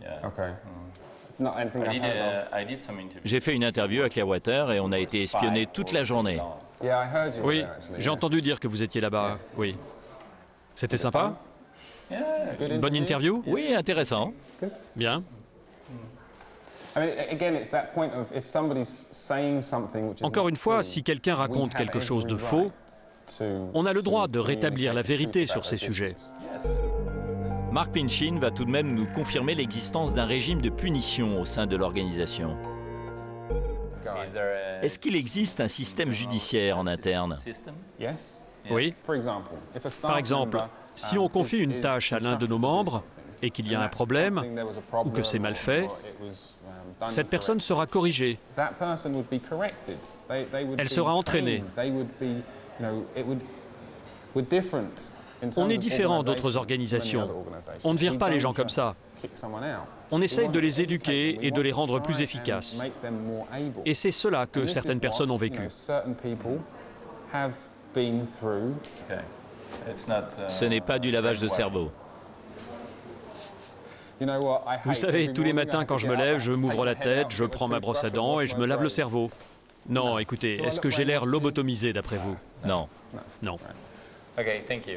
J'ai fait une interview à Clearwater et on a été espionnés toute la journée. Oui, j'ai entendu dire que vous étiez là-bas, oui. C'était sympa? Une bonne interview? Oui, intéressant. Bien. Encore une fois, si quelqu'un raconte quelque chose de faux, on a le droit de rétablir la vérité sur ces sujets. Mark Pinchin va tout de même nous confirmer l'existence d'un régime de punition au sein de l'organisation. Est-ce qu'il existe un système judiciaire en interne? Oui. Par exemple, si on confie une tâche à l'un de nos membres et qu'il y a un problème ou que c'est mal fait, cette personne sera corrigée. Elle sera entraînée. On est différent d'autres organisations. On ne vire pas les gens comme ça. On essaye de les éduquer et de les rendre plus efficaces. Et c'est cela que certaines personnes ont vécu. Ce n'est pas du lavage de cerveau. Vous savez, tous les matins quand je me lève, je m'ouvre la tête, je prends ma brosse à dents et je me lave le cerveau. Non, écoutez, est-ce que j'ai l'air lobotomisé d'après vous? Non. Non.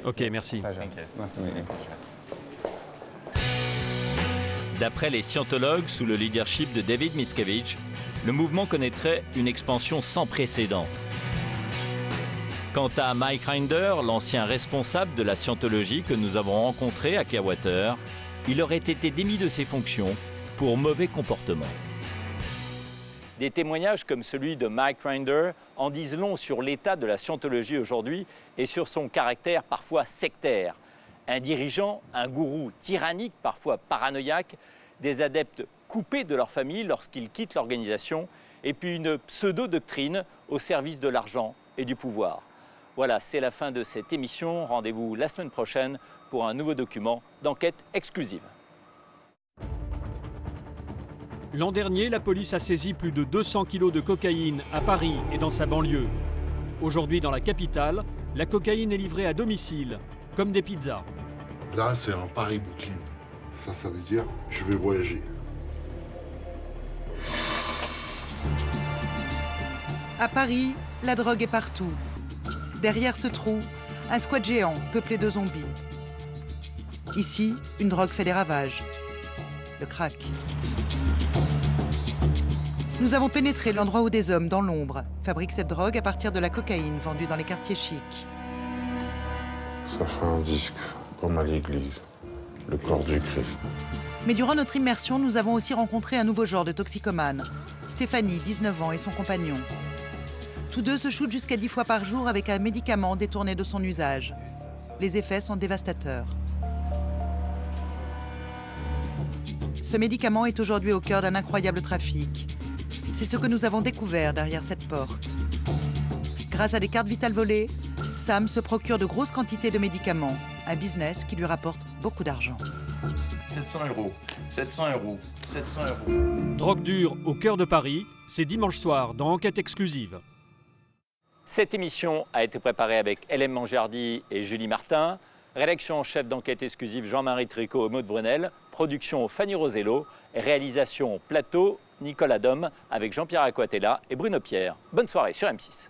Ok, merci. D'après les scientologues, sous le leadership de David Miscavige, le mouvement connaîtrait une expansion sans précédent. Quant à Mike Rinder, l'ancien responsable de la scientologie que nous avons rencontré à Clearwater, il aurait été démis de ses fonctions pour mauvais comportement. Des témoignages comme celui de Mike Rinder en disent long sur l'état de la scientologie aujourd'hui et sur son caractère parfois sectaire. Un dirigeant, un gourou tyrannique, parfois paranoïaque, des adeptes coupés de leur famille lorsqu'ils quittent l'organisation, et puis une pseudo-doctrine au service de l'argent et du pouvoir. Voilà, c'est la fin de cette émission. Rendez-vous la semaine prochaine pour un nouveau document d'enquête exclusive. L'an dernier, la police a saisi plus de 200 kilos de cocaïne à Paris et dans sa banlieue. Aujourd'hui, dans la capitale, la cocaïne est livrée à domicile, comme des pizzas. Là, c'est un Paris-Brooklyn. Ça veut dire je vais voyager. À Paris, la drogue est partout. Derrière ce trou, un squat géant peuplé de zombies. Ici, une drogue fait des ravages. Le crack. Nous avons pénétré l'endroit où des hommes, dans l'ombre, fabriquent cette drogue à partir de la cocaïne vendue dans les quartiers chics. Ça fait un disque, comme à l'église. Le corps du Christ. Mais durant notre immersion, nous avons aussi rencontré un nouveau genre de toxicomane. Stéphanie, 19 ans, et son compagnon. Tous deux se shootent jusqu'à 10 fois par jour avec un médicament détourné de son usage. Les effets sont dévastateurs. Ce médicament est aujourd'hui au cœur d'un incroyable trafic. C'est ce que nous avons découvert derrière cette porte. Grâce à des cartes vitales volées, Sam se procure de grosses quantités de médicaments, un business qui lui rapporte beaucoup d'argent. 700 €, 700 €, 700 €. Drogue dure au cœur de Paris, c'est dimanche soir dans Enquête exclusive. Cette émission a été préparée avec Hélène Mangiardi et Julie Martin. Rédaction en chef d'Enquête exclusive Jean-Marie Tricot et Maud Brunel. Production Fanny Rosello. Réalisation plateau Nicolas Dom avec Jean-Pierre Aquatella et Bruno Pierre. Bonne soirée sur M6.